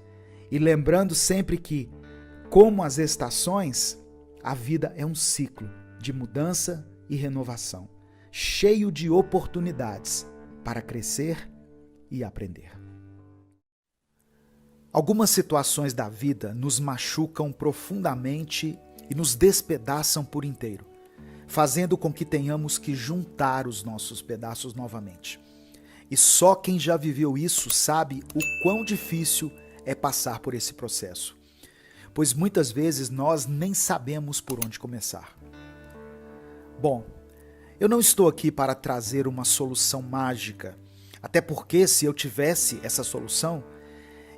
[SPEAKER 1] E lembrando sempre que, como as estações, a vida é um ciclo de mudança e renovação, cheio de oportunidades para crescer e aprender. Algumas situações da vida nos machucam profundamente e nos despedaçam por inteiro, fazendo com que tenhamos que juntar os nossos pedaços novamente. E só quem já viveu isso sabe o quão difícil é passar por esse processo, pois muitas vezes nós nem sabemos por onde começar. Bom, eu não estou aqui para trazer uma solução mágica, até porque se eu tivesse essa solução,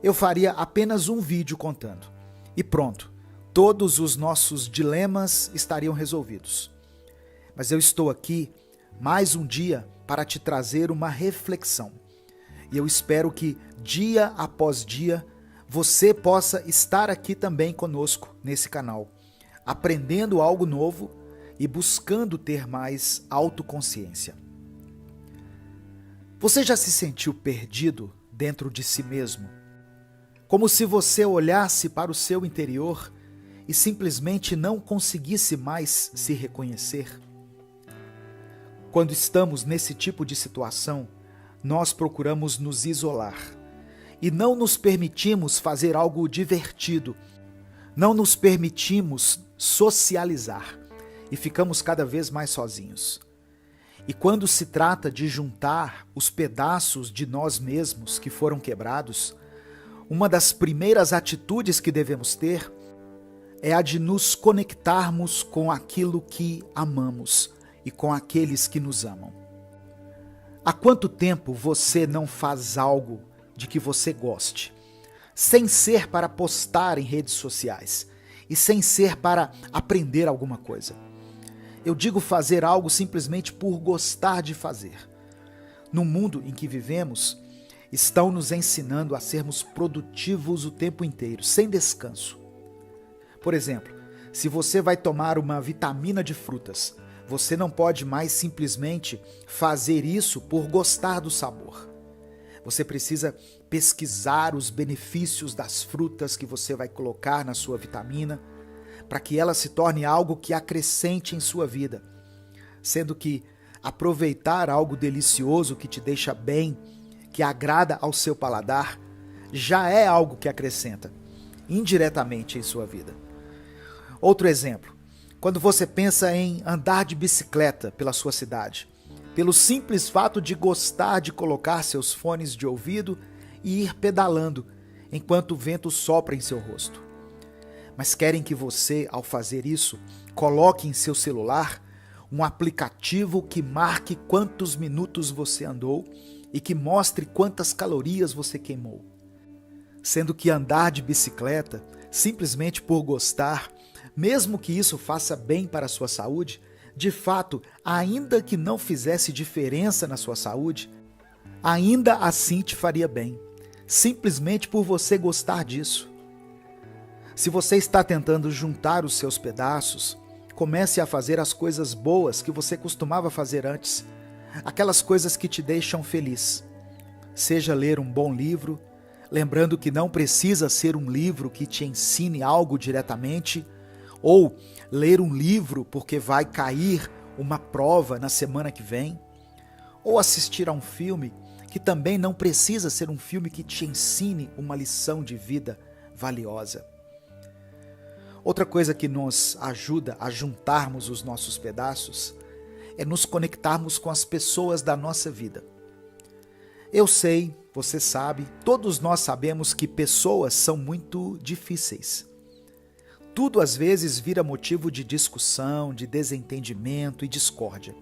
[SPEAKER 1] eu faria apenas um vídeo contando. E pronto, todos os nossos dilemas estariam resolvidos. Mas eu estou aqui mais um dia para te trazer uma reflexão. E eu espero que dia após dia você possa estar aqui também conosco nesse canal, aprendendo algo novo e buscando ter mais autoconsciência. Você já se sentiu perdido dentro de si mesmo? Como se você olhasse para o seu interior e simplesmente não conseguisse mais se reconhecer? Quando estamos nesse tipo de situação, nós procuramos nos isolar e não nos permitimos fazer algo divertido, não nos permitimos socializar e ficamos cada vez mais sozinhos. E quando se trata de juntar os pedaços de nós mesmos que foram quebrados, uma das primeiras atitudes que devemos ter é a de nos conectarmos com aquilo que amamos e com aqueles que nos amam. Há quanto tempo você não faz algo de que você goste, sem ser para postar em redes sociais e sem ser para aprender alguma coisa? Eu digo fazer algo simplesmente por gostar de fazer. No mundo em que vivemos, estão nos ensinando a sermos produtivos o tempo inteiro, sem descanso. Por exemplo, se você vai tomar uma vitamina de frutas, você não pode mais simplesmente fazer isso por gostar do sabor. Você precisa pesquisar os benefícios das frutas que você vai colocar na sua vitamina, para que ela se torne algo que acrescente em sua vida, sendo que aproveitar algo delicioso que te deixa bem, que agrada ao seu paladar, já é algo que acrescenta indiretamente em sua vida. Outro exemplo, quando você pensa em andar de bicicleta pela sua cidade, pelo simples fato de gostar de colocar seus fones de ouvido e ir pedalando enquanto o vento sopra em seu rosto. Mas querem que você, ao fazer isso, coloque em seu celular um aplicativo que marque quantos minutos você andou e que mostre quantas calorias você queimou. Sendo que andar de bicicleta, simplesmente por gostar, mesmo que isso faça bem para a sua saúde, de fato, ainda que não fizesse diferença na sua saúde, ainda assim te faria bem, simplesmente por você gostar disso. Se você está tentando juntar os seus pedaços, comece a fazer as coisas boas que você costumava fazer antes, aquelas coisas que te deixam feliz. Seja ler um bom livro, lembrando que não precisa ser um livro que te ensine algo diretamente, ou ler um livro porque vai cair uma prova na semana que vem, ou assistir a um filme que também não precisa ser um filme que te ensine uma lição de vida valiosa. Outra coisa que nos ajuda a juntarmos os nossos pedaços é nos conectarmos com as pessoas da nossa vida. Eu sei, você sabe, todos nós sabemos que pessoas são muito difíceis. tudo às vezes vira motivo de discussão, de desentendimento e discórdia.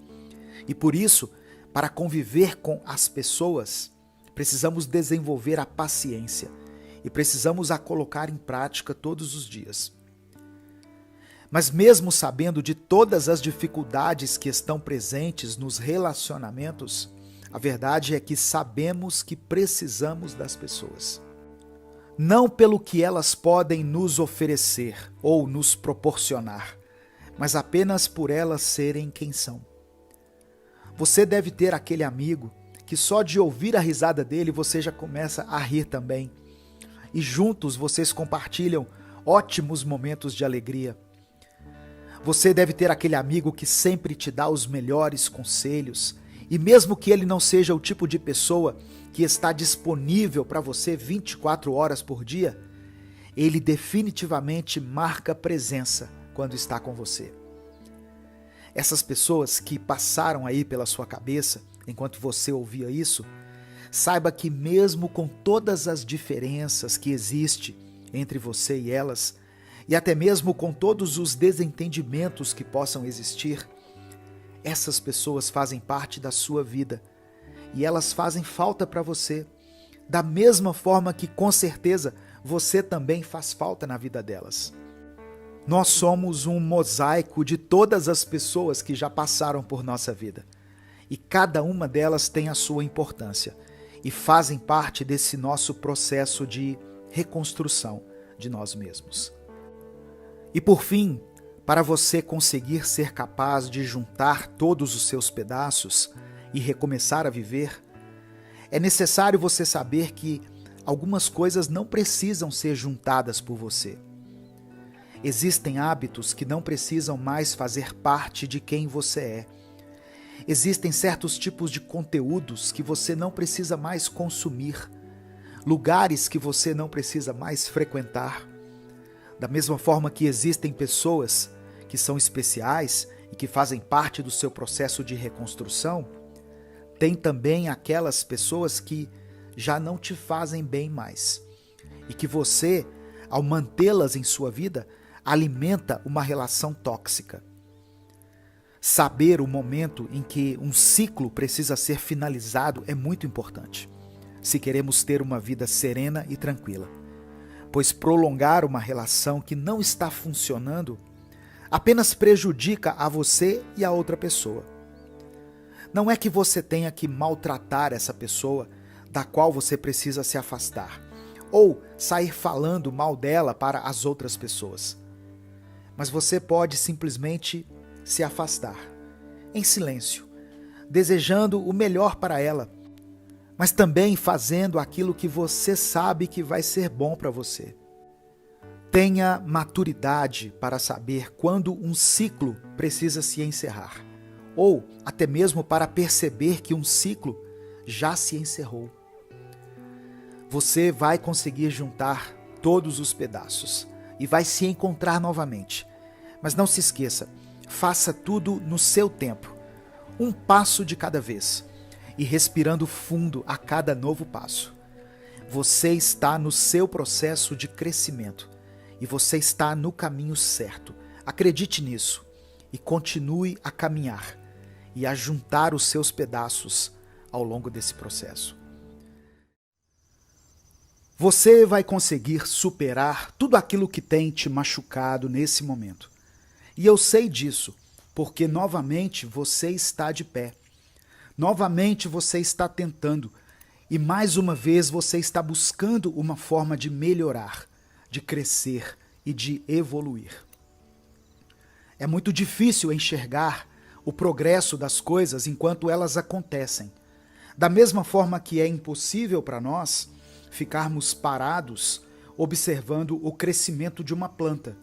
[SPEAKER 1] E por isso, para conviver com as pessoas, precisamos desenvolver a paciência e precisamos a colocar em prática todos os dias. Mas mesmo sabendo de todas as dificuldades que estão presentes nos relacionamentos, a verdade é que sabemos que precisamos das pessoas. Não pelo que elas podem nos oferecer ou nos proporcionar, mas apenas por elas serem quem são. Você deve ter aquele amigo que só de ouvir a risada dele você já começa a rir também. E juntos vocês compartilham ótimos momentos de alegria. Você deve ter aquele amigo que sempre te dá os melhores conselhos, e mesmo que ele não seja o tipo de pessoa que está disponível para você 24 horas por dia, ele definitivamente marca presença quando está com você. Essas pessoas que passaram aí pela sua cabeça enquanto você ouvia isso, saiba que mesmo com todas as diferenças que existem entre você e elas, e até mesmo com todos os desentendimentos que possam existir, essas pessoas fazem parte da sua vida e elas fazem falta para você, da mesma forma que com certeza você também faz falta na vida delas. Nós somos um mosaico de todas as pessoas que já passaram por nossa vida e cada uma delas tem a sua importância e fazem parte desse nosso processo de reconstrução de nós mesmos. E por fim, para você conseguir ser capaz de juntar todos os seus pedaços e recomeçar a viver, é necessário você saber que algumas coisas não precisam ser juntadas por você. Existem hábitos que não precisam mais fazer parte de quem você é. Existem certos tipos de conteúdos que você não precisa mais consumir, lugares que você não precisa mais frequentar. Da mesma forma que existem pessoas que são especiais e que fazem parte do seu processo de reconstrução, tem também aquelas pessoas que já não te fazem bem mais e que você, ao mantê-las em sua vida, alimenta uma relação tóxica. Saber o momento em que um ciclo precisa ser finalizado é muito importante, se queremos ter uma vida serena e tranquila, pois prolongar uma relação que não está funcionando apenas prejudica a você e a outra pessoa. Não é que você tenha que maltratar essa pessoa da qual você precisa se afastar, ou sair falando mal dela para as outras pessoas. Mas você pode simplesmente se afastar, em silêncio, desejando o melhor para ela, mas também fazendo aquilo que você sabe que vai ser bom para você. Tenha maturidade para saber quando um ciclo precisa se encerrar, ou até mesmo para perceber que um ciclo já se encerrou. Você vai conseguir juntar todos os pedaços e vai se encontrar novamente. Mas não se esqueça, faça tudo no seu tempo, um passo de cada vez e respirando fundo a cada novo passo. Você está no seu processo de crescimento e você está no caminho certo. Acredite nisso e continue a caminhar e a juntar os seus pedaços ao longo desse processo. Você vai conseguir superar tudo aquilo que tem te machucado nesse momento. E eu sei disso, porque novamente você está de pé. Novamente você está tentando e mais uma vez você está buscando uma forma de melhorar, de crescer e de evoluir. É muito difícil enxergar o progresso das coisas enquanto elas acontecem. Da mesma forma que é impossível para nós ficarmos parados observando o crescimento de uma planta.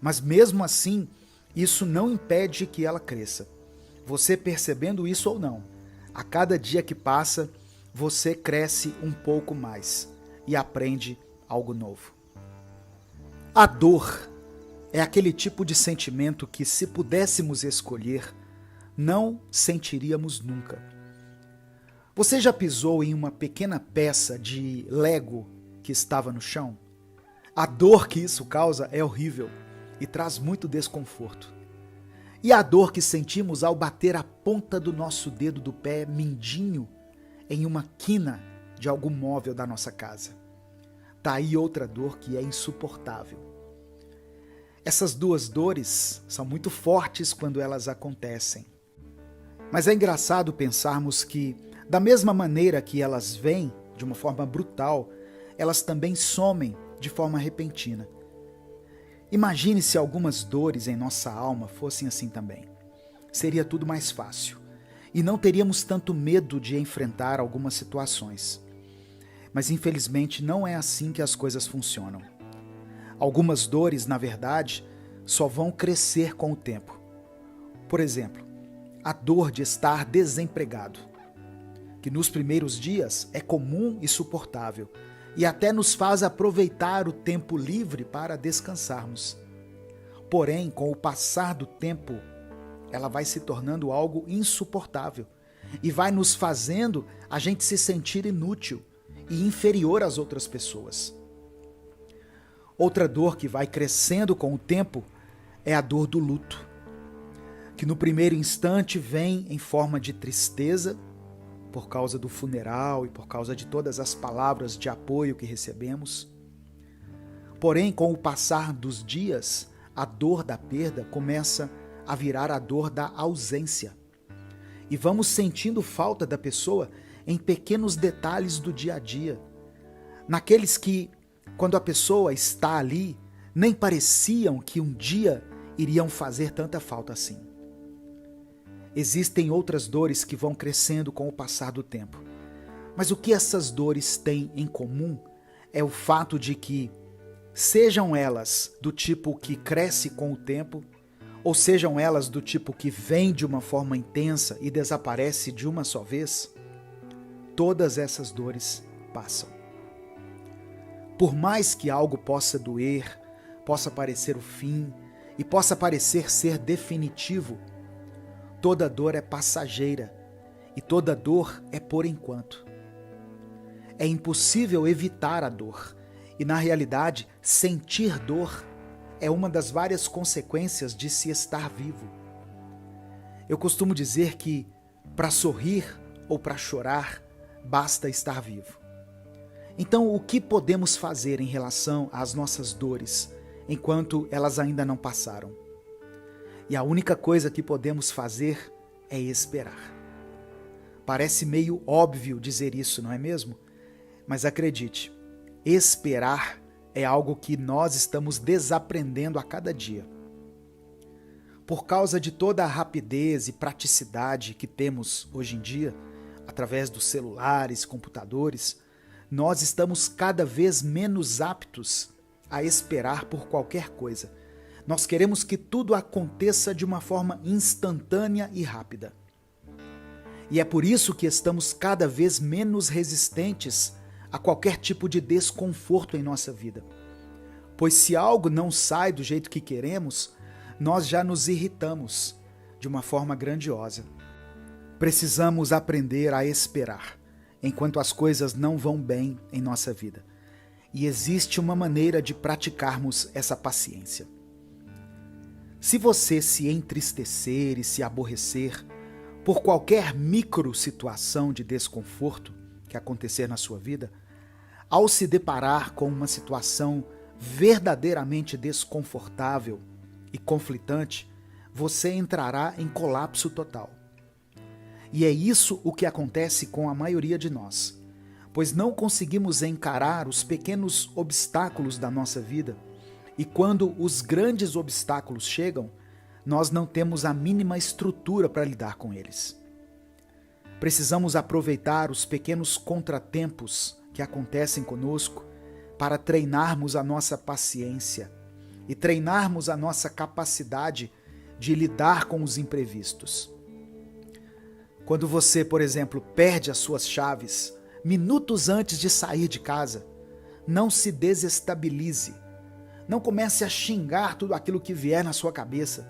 [SPEAKER 1] Mas mesmo assim, isso não impede que ela cresça. Você percebendo isso ou não, a cada dia que passa, você cresce um pouco mais e aprende algo novo. A dor é aquele tipo de sentimento que, se pudéssemos escolher, não sentiríamos nunca. Você já pisou em uma pequena peça de Lego que estava no chão? A dor que isso causa é horrível e traz muito desconforto. E a dor que sentimos ao bater a ponta do nosso dedo do pé mindinho em uma quina de algum móvel da nossa casa. Tá aí outra dor que é insuportável. Essas duas dores são muito fortes quando elas acontecem. Mas é engraçado pensarmos que, da mesma maneira que elas vêm de uma forma brutal, elas também somem de forma repentina. Imagine se algumas dores em nossa alma fossem assim também. Seria tudo mais fácil e não teríamos tanto medo de enfrentar algumas situações. Mas infelizmente não é assim que as coisas funcionam. Algumas dores, na verdade, só vão crescer com o tempo. Por exemplo, a dor de estar desempregado, que nos primeiros dias é comum e suportável, e até nos faz aproveitar o tempo livre para descansarmos. Porém, com o passar do tempo, ela vai se tornando algo insuportável e vai nos fazendo a gente se sentir inútil e inferior às outras pessoas. Outra dor que vai crescendo com o tempo é a dor do luto, que no primeiro instante vem em forma de tristeza, por causa do funeral e por causa de todas as palavras de apoio que recebemos. Porém, com o passar dos dias, a dor da perda começa a virar a dor da ausência. E vamos sentindo falta da pessoa em pequenos detalhes do dia a dia. Naqueles que, quando a pessoa está ali, nem pareciam que um dia iriam fazer tanta falta assim. Existem outras dores que vão crescendo com o passar do tempo. Mas o que essas dores têm em comum é o fato de que, sejam elas do tipo que cresce com o tempo, ou sejam elas do tipo que vem de uma forma intensa e desaparece de uma só vez, todas essas dores passam. Por mais que algo possa doer, possa parecer o fim e possa parecer ser definitivo, toda dor é passageira e toda dor é por enquanto. É impossível evitar a dor e, na realidade, sentir dor é uma das várias consequências de se estar vivo. Eu costumo dizer que, para sorrir ou para chorar, basta estar vivo. Então, o que podemos fazer em relação às nossas dores, enquanto elas ainda não passaram? E a única coisa que podemos fazer é esperar. Parece meio óbvio dizer isso, não é mesmo? Mas acredite, esperar é algo que nós estamos desaprendendo a cada dia. Por causa de toda a rapidez e praticidade que temos hoje em dia, através dos celulares, computadores, nós estamos cada vez menos aptos a esperar por qualquer coisa. Nós queremos que tudo aconteça de uma forma instantânea e rápida. E é por isso que estamos cada vez menos resistentes a qualquer tipo de desconforto em nossa vida. Pois se algo não sai do jeito que queremos, nós já nos irritamos de uma forma grandiosa. Precisamos aprender a esperar enquanto as coisas não vão bem em nossa vida. E existe uma maneira de praticarmos essa paciência. Se você se entristecer e se aborrecer por qualquer micro situação de desconforto que acontecer na sua vida, ao se deparar com uma situação verdadeiramente desconfortável e conflitante, você entrará em colapso total. E é isso o que acontece com a maioria de nós, pois não conseguimos encarar os pequenos obstáculos da nossa vida. E quando os grandes obstáculos chegam, nós não temos a mínima estrutura para lidar com eles. Precisamos aproveitar os pequenos contratempos que acontecem conosco para treinarmos a nossa paciência e treinarmos a nossa capacidade de lidar com os imprevistos. Quando você, por exemplo, perde as suas chaves minutos antes de sair de casa, não se desestabilize. Não comece a xingar tudo aquilo que vier na sua cabeça.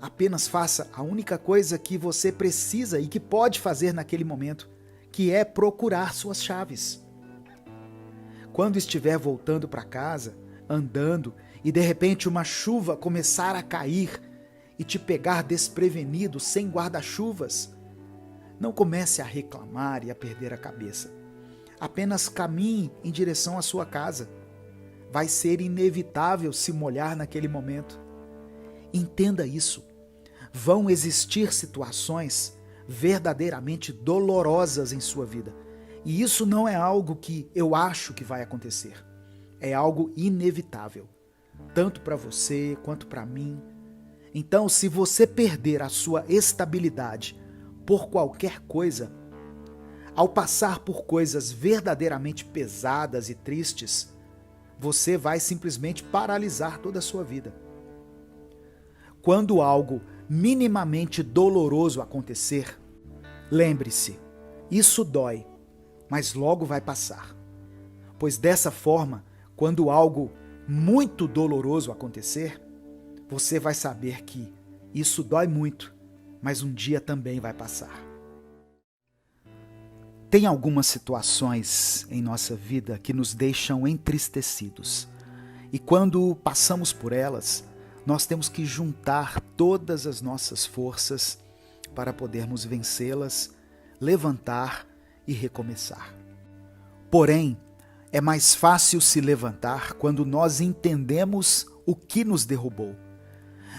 [SPEAKER 1] Apenas faça a única coisa que você precisa e que pode fazer naquele momento, que é procurar suas chaves. quando estiver voltando para casa, andando, e de repente uma chuva começar a cair e te pegar desprevenido, sem guarda-chuvas, não comece a reclamar e a perder a cabeça. Apenas caminhe em direção à sua casa. Vai ser inevitável se molhar naquele momento. Entenda isso. Vão existir situações verdadeiramente dolorosas em sua vida. E isso não é algo que eu acho que vai acontecer. É algo inevitável, tanto para você quanto para mim. Então, se você perder a sua estabilidade por qualquer coisa, ao passar por coisas verdadeiramente pesadas e tristes, você vai simplesmente paralisar toda a sua vida. Quando algo minimamente doloroso acontecer, lembre-se, isso dói, mas logo vai passar. Pois dessa forma, quando algo muito doloroso acontecer, você vai saber que isso dói muito, mas um dia também vai passar. Tem algumas situações em nossa vida que nos deixam entristecidos. E quando passamos por elas, nós temos que juntar todas as nossas forças para podermos vencê-las, levantar e recomeçar. Porém, é mais fácil se levantar quando nós entendemos o que nos derrubou.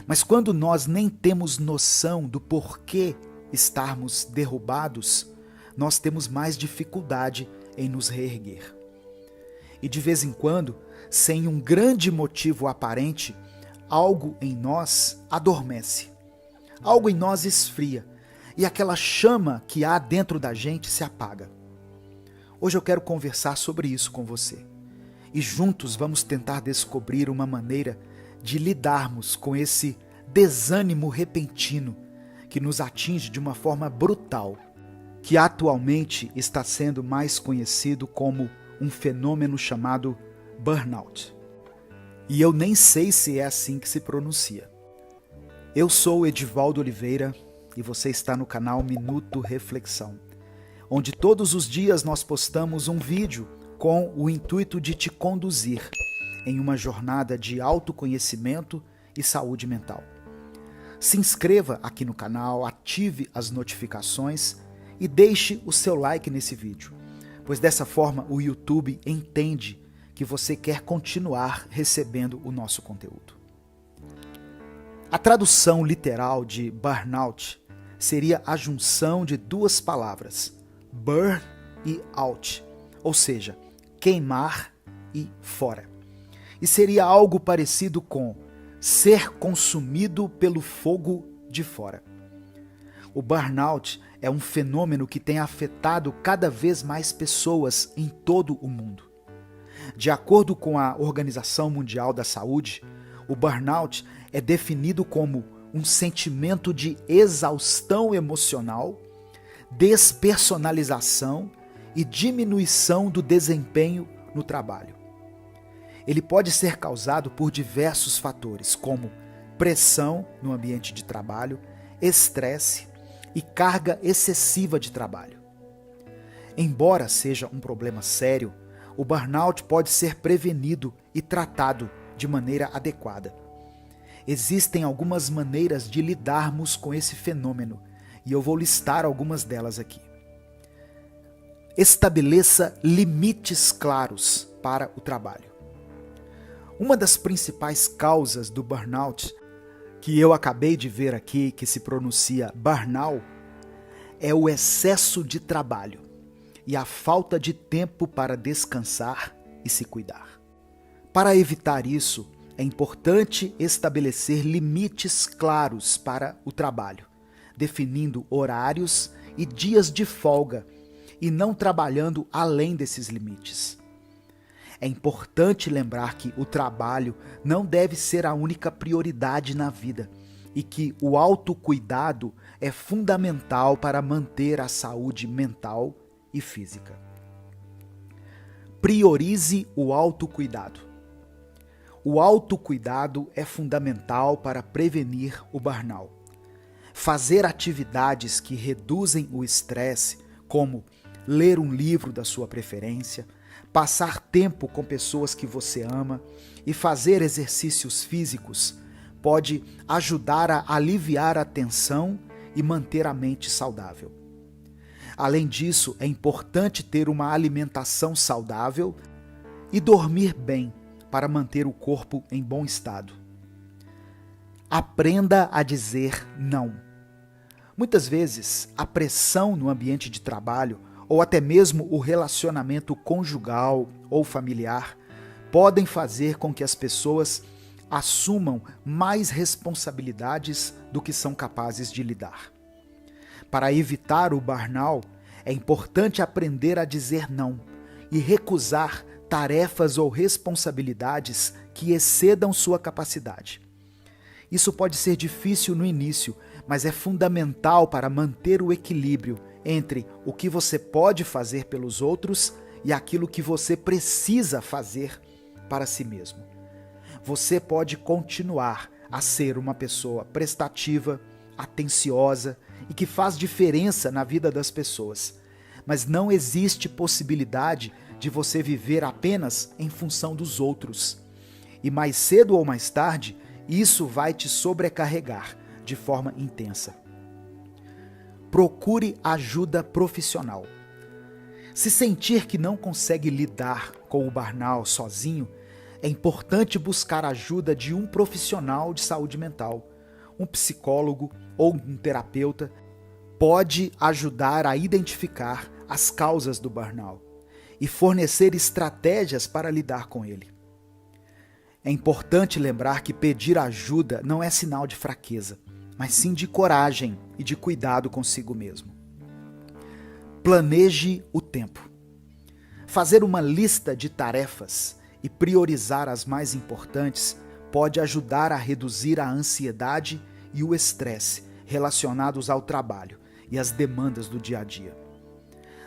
[SPEAKER 1] Mas quando nós nem temos noção do porquê estarmos derrubados, nós temos mais dificuldade em nos reerguer. E de vez em quando, sem um grande motivo aparente, algo em nós adormece, algo em nós esfria, e aquela chama que há dentro da gente se apaga. Hoje eu quero conversar sobre isso com você, e juntos vamos tentar descobrir uma maneira de lidarmos com esse desânimo repentino que nos atinge de uma forma brutal, que atualmente está sendo mais conhecido como um fenômeno chamado burnout. E eu nem sei se é assim que se pronuncia. Eu sou Edivaldo Oliveira e você está no canal Minuto Reflexão, onde todos os dias nós postamos um vídeo com o intuito de te conduzir em uma jornada de autoconhecimento e saúde mental. Se inscreva aqui no canal, ative as notificações e deixe o seu like nesse vídeo, pois dessa forma o YouTube entende que você quer continuar recebendo o nosso conteúdo. A tradução literal de burnout seria a junção de duas palavras, burn e out, ou seja, queimar e fora. E seria algo parecido com ser consumido pelo fogo de fora. O burnout é um fenômeno que tem afetado cada vez mais pessoas em todo o mundo. De acordo com a Organização Mundial da Saúde, o burnout é definido como um sentimento de exaustão emocional, despersonalização e diminuição do desempenho no trabalho. Ele pode ser causado por diversos fatores, como pressão no ambiente de trabalho, estresse e carga excessiva de trabalho. Embora seja um problema sério, o burnout pode ser prevenido e tratado de maneira adequada. Existem algumas maneiras de lidarmos com esse fenômeno e eu vou listar algumas delas aqui. Estabeleça limites claros para o trabalho. Uma das principais causas do burnout, que eu acabei de ver aqui, que se pronuncia burnout, é o excesso de trabalho e a falta de tempo para descansar e se cuidar. Para evitar isso, é importante estabelecer limites claros para o trabalho, definindo horários e dias de folga e não trabalhando além desses limites. É importante lembrar que o trabalho não deve ser a única prioridade na vida e que o autocuidado é fundamental para manter a saúde mental e física. Priorize o autocuidado. O autocuidado é fundamental para prevenir o burnout. Fazer atividades que reduzem o estresse, como ler um livro da sua preferência, passar tempo com pessoas que você ama e fazer exercícios físicos pode ajudar a aliviar a tensão e manter a mente saudável. Além disso, é importante ter uma alimentação saudável e dormir bem para manter o corpo em bom estado. Aprenda a dizer não. Muitas vezes, a pressão no ambiente de trabalho ou até mesmo o relacionamento conjugal ou familiar podem fazer com que as pessoas assumam mais responsabilidades do que são capazes de lidar. Para evitar o burnout, é importante aprender a dizer não e recusar tarefas ou responsabilidades que excedam sua capacidade. Isso pode ser difícil no início, mas é fundamental para manter o equilíbrio entre o que você pode fazer pelos outros e aquilo que você precisa fazer para si mesmo. Você pode continuar a ser uma pessoa prestativa, atenciosa e que faz diferença na vida das pessoas, mas não existe possibilidade de você viver apenas em função dos outros. E mais cedo ou mais tarde, isso vai te sobrecarregar de forma intensa. Procure ajuda profissional. Se sentir que não consegue lidar com o burnout sozinho, é importante buscar a ajuda de um profissional de saúde mental. Um psicólogo ou um terapeuta pode ajudar a identificar as causas do burnout e fornecer estratégias para lidar com ele. É importante lembrar que pedir ajuda não é sinal de fraqueza, mas sim de coragem e de cuidado consigo mesmo. Planeje o tempo. Fazer uma lista de tarefas e priorizar as mais importantes pode ajudar a reduzir a ansiedade e o estresse relacionados ao trabalho e às demandas do dia a dia.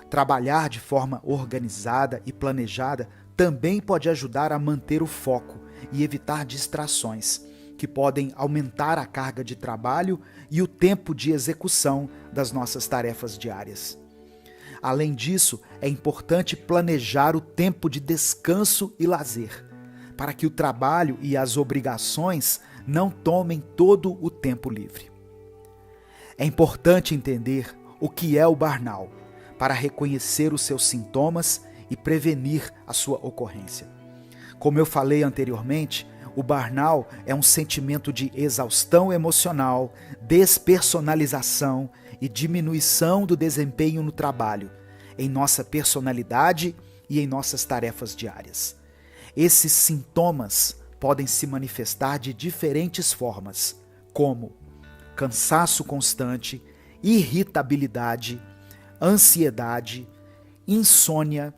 [SPEAKER 1] Trabalhar de forma organizada e planejada também pode ajudar a manter o foco e evitar distrações, que podem aumentar a carga de trabalho e o tempo de execução das nossas tarefas diárias. Além disso, é importante planejar o tempo de descanso e lazer, para que o trabalho e as obrigações não tomem todo o tempo livre. É importante entender o que é o burnout, para reconhecer os seus sintomas e prevenir a sua ocorrência. Como eu falei anteriormente, o burnout é um sentimento de exaustão emocional, despersonalização e diminuição do desempenho no trabalho, em nossa personalidade e em nossas tarefas diárias. Esses sintomas podem se manifestar de diferentes formas, como cansaço constante, irritabilidade, ansiedade, insônia,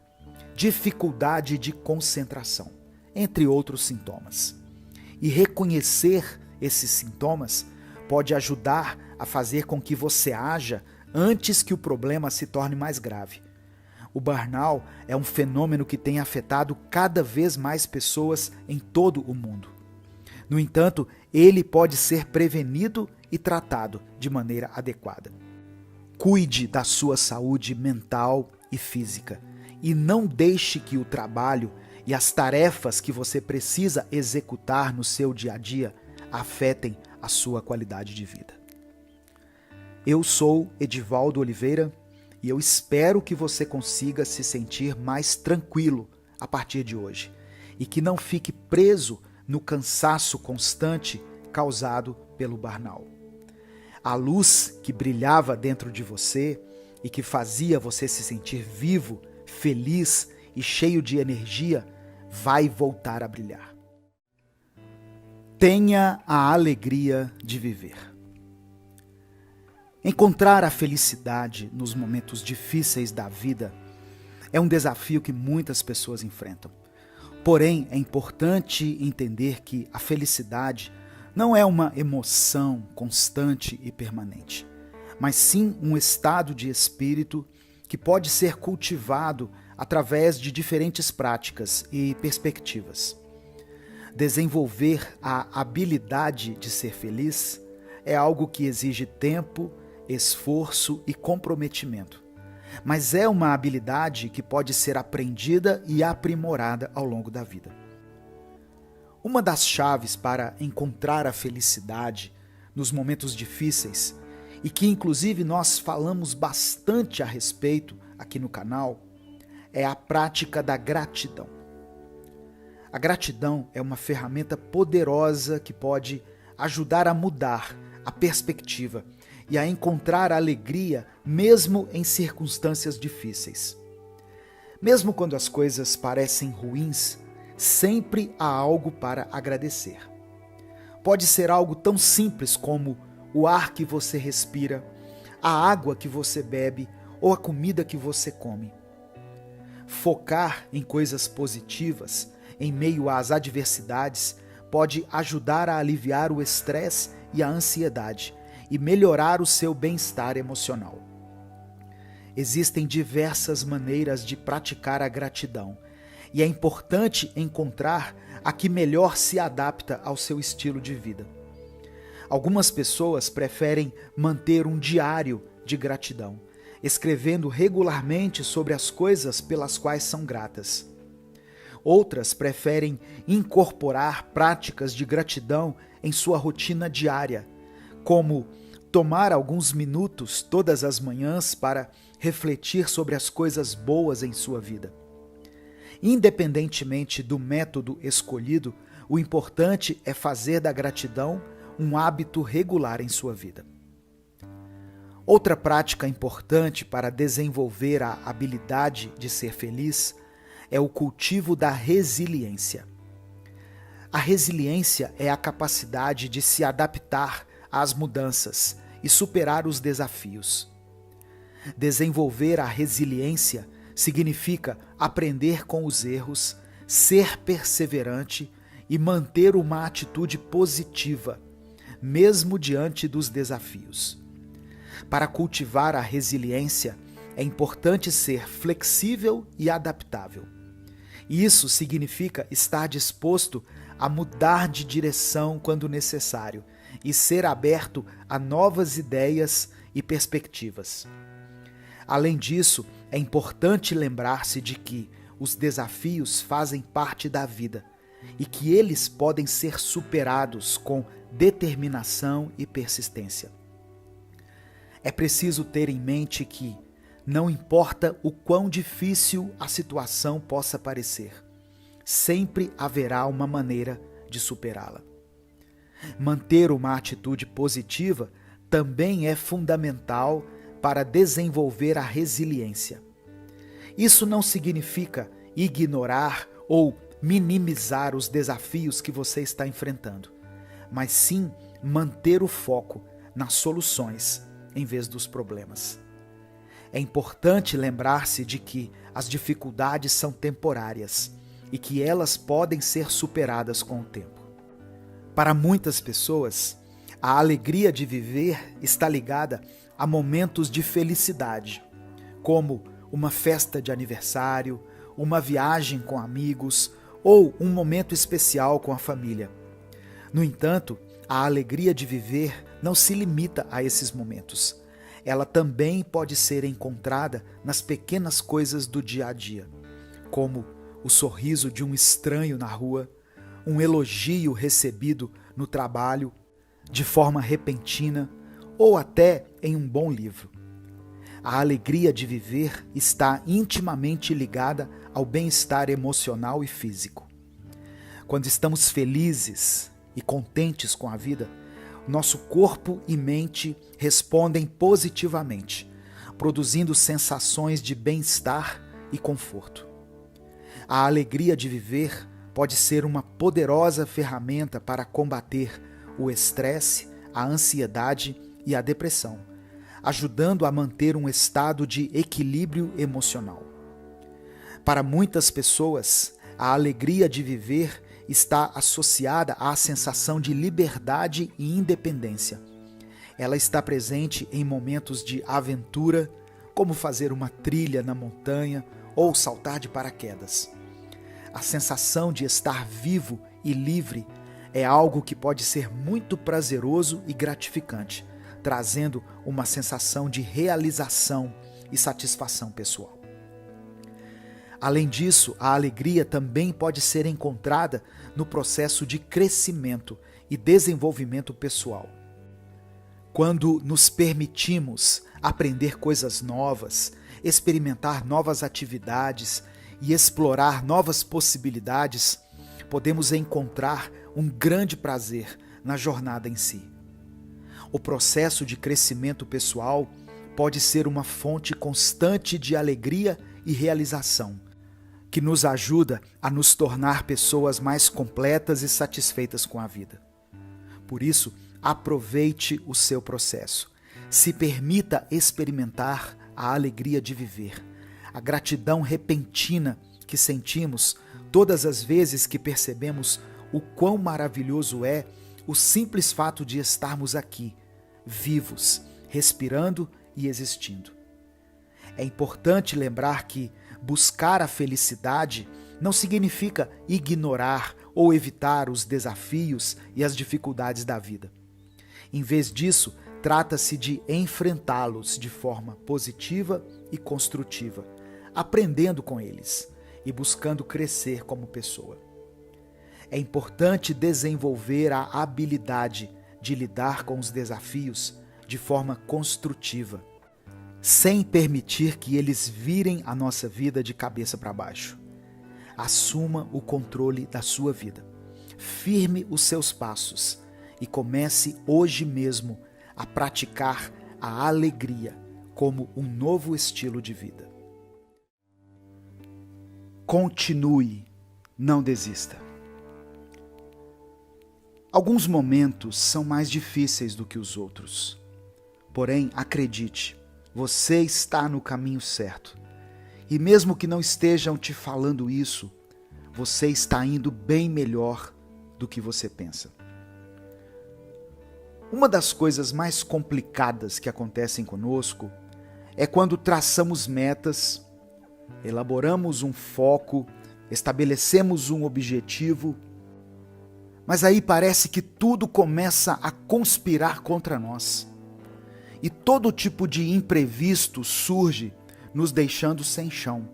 [SPEAKER 1] dificuldade de concentração, entre outros sintomas. E reconhecer esses sintomas pode ajudar a fazer com que você haja antes que o problema se torne mais grave. O burnout é um fenômeno que tem afetado cada vez mais pessoas em todo o mundo. No entanto, ele pode ser prevenido e tratado de maneira adequada. Cuide da sua saúde mental e física e não deixe que o trabalho e as tarefas que você precisa executar no seu dia a dia afetem a sua qualidade de vida. Eu sou Edivaldo Oliveira e eu espero que você consiga se sentir mais tranquilo a partir de hoje e que não fique preso no cansaço constante causado pelo burnout. A luz que brilhava dentro de você e que fazia você se sentir vivo, feliz e cheio de energia vai voltar a brilhar. Tenha a alegria de viver. Encontrar a felicidade nos momentos difíceis da vida é um desafio que muitas pessoas enfrentam. Porém, é importante entender que a felicidade não é uma emoção constante e permanente, mas sim um estado de espírito que pode ser cultivado através de diferentes práticas e perspectivas. Desenvolver a habilidade de ser feliz é algo que exige tempo, esforço e comprometimento. mas é uma habilidade que pode ser aprendida e aprimorada ao longo da vida. Uma das chaves para encontrar a felicidade nos momentos difíceis, e que inclusive nós falamos bastante a respeito aqui no canal, é a prática da gratidão. A gratidão é uma ferramenta poderosa que pode ajudar a mudar a perspectiva e a encontrar alegria mesmo em circunstâncias difíceis. Mesmo quando as coisas parecem ruins, sempre há algo para agradecer. Pode ser algo tão simples como o ar que você respira, a água que você bebe ou a comida que você come. Focar em coisas positivas em meio às adversidades pode ajudar a aliviar o estresse e a ansiedade e melhorar o seu bem-estar emocional. Existem diversas maneiras de praticar a gratidão e é importante encontrar a que melhor se adapta ao seu estilo de vida. Algumas pessoas preferem manter um diário de gratidão, escrevendo regularmente sobre as coisas pelas quais são gratas. Outras preferem incorporar práticas de gratidão em sua rotina diária, como tomar alguns minutos todas as manhãs para refletir sobre as coisas boas em sua vida. Independentemente do método escolhido, o importante é fazer da gratidão um hábito regular em sua vida. Outra prática importante para desenvolver a habilidade de ser feliz é o cultivo da resiliência. A resiliência é a capacidade de se adaptar às mudanças e superar os desafios. Desenvolver a resiliência significa aprender com os erros, ser perseverante e manter uma atitude positiva, mesmo diante dos desafios. Para cultivar a resiliência, é importante ser flexível e adaptável. Isso significa estar disposto a mudar de direção quando necessário e ser aberto a novas ideias e perspectivas. Além disso, é importante lembrar-se de que os desafios fazem parte da vida e que eles podem ser superados com determinação e persistência. É preciso ter em mente que não importa o quão difícil a situação possa parecer, sempre haverá uma maneira de superá-la. Manter uma atitude positiva também é fundamental para desenvolver a resiliência. Isso não significa ignorar ou minimizar os desafios que você está enfrentando, mas sim manter o foco nas soluções em vez dos problemas. É importante lembrar-se de que as dificuldades são temporárias e que elas podem ser superadas com o tempo. Para muitas pessoas, a alegria de viver está ligada a momentos de felicidade, como uma festa de aniversário, uma viagem com amigos ou um momento especial com a família. No entanto, a alegria de viver não se limita a esses momentos. Ela também pode ser encontrada nas pequenas coisas do dia a dia, como o sorriso de um estranho na rua, um elogio recebido no trabalho, de forma repentina, ou até em um bom livro. A alegria de viver está intimamente ligada ao bem-estar emocional e físico. Quando estamos felizes e contentes com a vida, nosso corpo e mente respondem positivamente, produzindo sensações de bem-estar e conforto. A alegria de viver pode ser uma poderosa ferramenta para combater o estresse, a ansiedade e a depressão, ajudando a manter um estado de equilíbrio emocional. Para muitas pessoas, a alegria de viver está associada à sensação de liberdade e independência. Ela está presente em momentos de aventura, como fazer uma trilha na montanha ou saltar de paraquedas. A sensação de estar vivo e livre é algo que pode ser muito prazeroso e gratificante, trazendo uma sensação de realização e satisfação pessoal. Além disso, a alegria também pode ser encontrada no processo de crescimento e desenvolvimento pessoal. Quando nos permitimos aprender coisas novas, experimentar novas atividades e explorar novas possibilidades, podemos encontrar um grande prazer na jornada em si. O processo de crescimento pessoal pode ser uma fonte constante de alegria e realização, que nos ajuda a nos tornar pessoas mais completas e satisfeitas com a vida. Por isso, aproveite o seu processo. Se permita experimentar a alegria de viver, a gratidão repentina que sentimos todas as vezes que percebemos o quão maravilhoso é o simples fato de estarmos aqui, vivos, respirando e existindo. É importante lembrar que buscar a felicidade não significa ignorar ou evitar os desafios e as dificuldades da vida. Em vez disso, trata-se de enfrentá-los de forma positiva e construtiva, aprendendo com eles e buscando crescer como pessoa. É importante desenvolver a habilidade de lidar com os desafios de forma construtiva, sem permitir que eles virem a nossa vida de cabeça para baixo. Assuma o controle da sua vida. Firme os seus passos e comece hoje mesmo a praticar a alegria como um novo estilo de vida. Continue, não desista. Alguns momentos são mais difíceis do que os outros. Porém, acredite, você está no caminho certo. E mesmo que não estejam te falando isso, você está indo bem melhor do que você pensa. Uma das coisas mais complicadas que acontecem conosco é quando traçamos metas, elaboramos um foco, estabelecemos um objetivo, mas aí parece que tudo começa a conspirar contra nós. E todo tipo de imprevisto surge, nos deixando sem chão.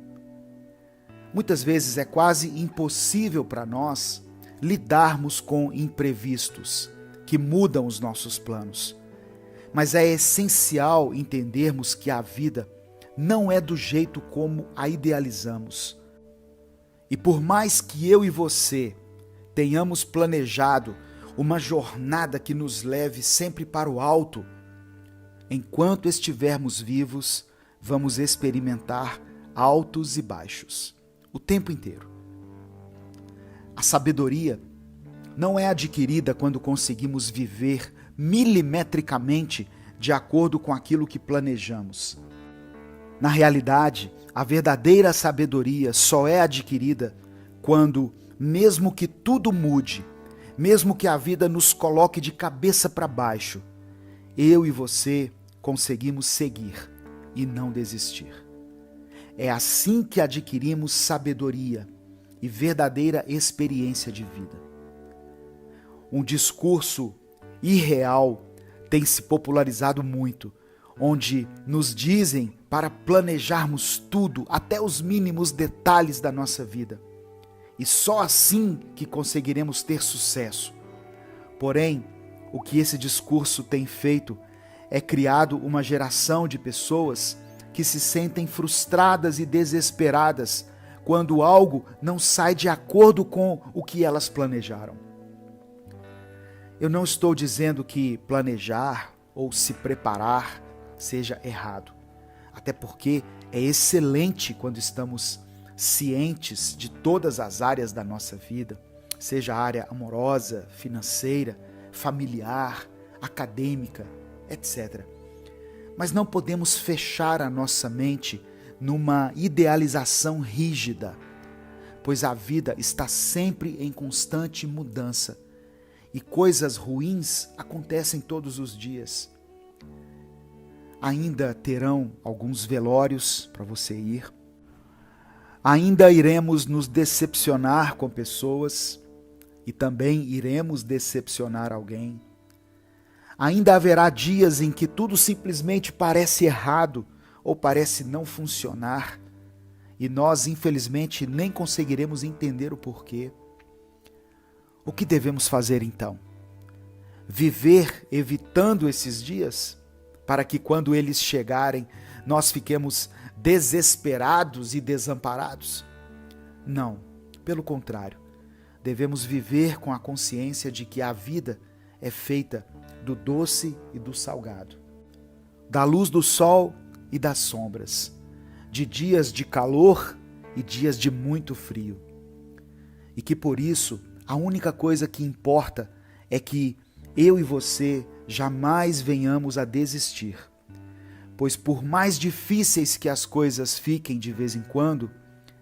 [SPEAKER 1] Muitas vezes é quase impossível para nós lidarmos com imprevistos que mudam os nossos planos. Mas é essencial entendermos que a vida não é do jeito como a idealizamos. E por mais que eu e você tenhamos planejado uma jornada que nos leve sempre para o alto, enquanto estivermos vivos, vamos experimentar altos e baixos, o tempo inteiro. A sabedoria não é adquirida quando conseguimos viver milimetricamente de acordo com aquilo que planejamos. Na realidade, a verdadeira sabedoria só é adquirida quando, mesmo que tudo mude, mesmo que a vida nos coloque de cabeça para baixo, eu e você conseguimos seguir e não desistir. É assim que adquirimos sabedoria e verdadeira experiência de vida. Um discurso irreal tem se popularizado muito, onde nos dizem para planejarmos tudo, até os mínimos detalhes da nossa vida. E só assim que conseguiremos ter sucesso. Porém, o que esse discurso tem feito é criado uma geração de pessoas que se sentem frustradas e desesperadas quando algo não sai de acordo com o que elas planejaram. Eu não estou dizendo que planejar ou se preparar seja errado, até porque é excelente quando estamos cientes de todas as áreas da nossa vida, seja a área amorosa, financeira, familiar, acadêmica, etc. Mas não podemos fechar a nossa mente numa idealização rígida, pois a vida está sempre em constante mudança e coisas ruins acontecem todos os dias. Ainda terão alguns velórios para você ir, ainda iremos nos decepcionar com pessoas e também iremos decepcionar alguém. Ainda haverá dias em que tudo simplesmente parece errado ou parece não funcionar, e nós, infelizmente, nem conseguiremos entender o porquê. O que devemos fazer então? Viver evitando esses dias, para que quando eles chegarem, nós fiquemos desesperados e desamparados? Não, pelo contrário, devemos viver com a consciência de que a vida é feita do doce e do salgado, da luz do sol e das sombras, de dias de calor e dias de muito frio. E que por isso, a única coisa que importa é que eu e você jamais venhamos a desistir. Pois por mais difíceis que as coisas fiquem de vez em quando,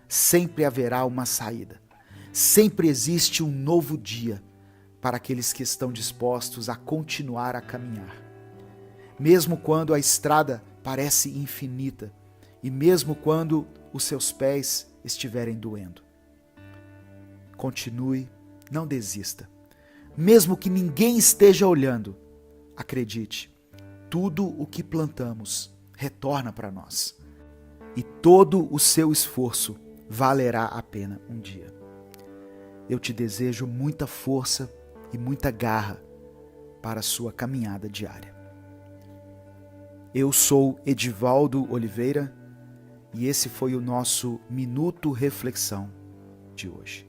[SPEAKER 1] sempre haverá uma saída. Sempre existe um novo dia para aqueles que estão dispostos a continuar a caminhar. Mesmo quando a estrada parece infinita e mesmo quando os seus pés estiverem doendo. Continue, não desista. Mesmo que ninguém esteja olhando, acredite, tudo o que plantamos retorna para nós. E todo o seu esforço valerá a pena um dia. Eu te desejo muita força e muita garra para a sua caminhada diária. Eu sou Edivaldo Oliveira e esse foi o nosso Minuto Reflexão de hoje.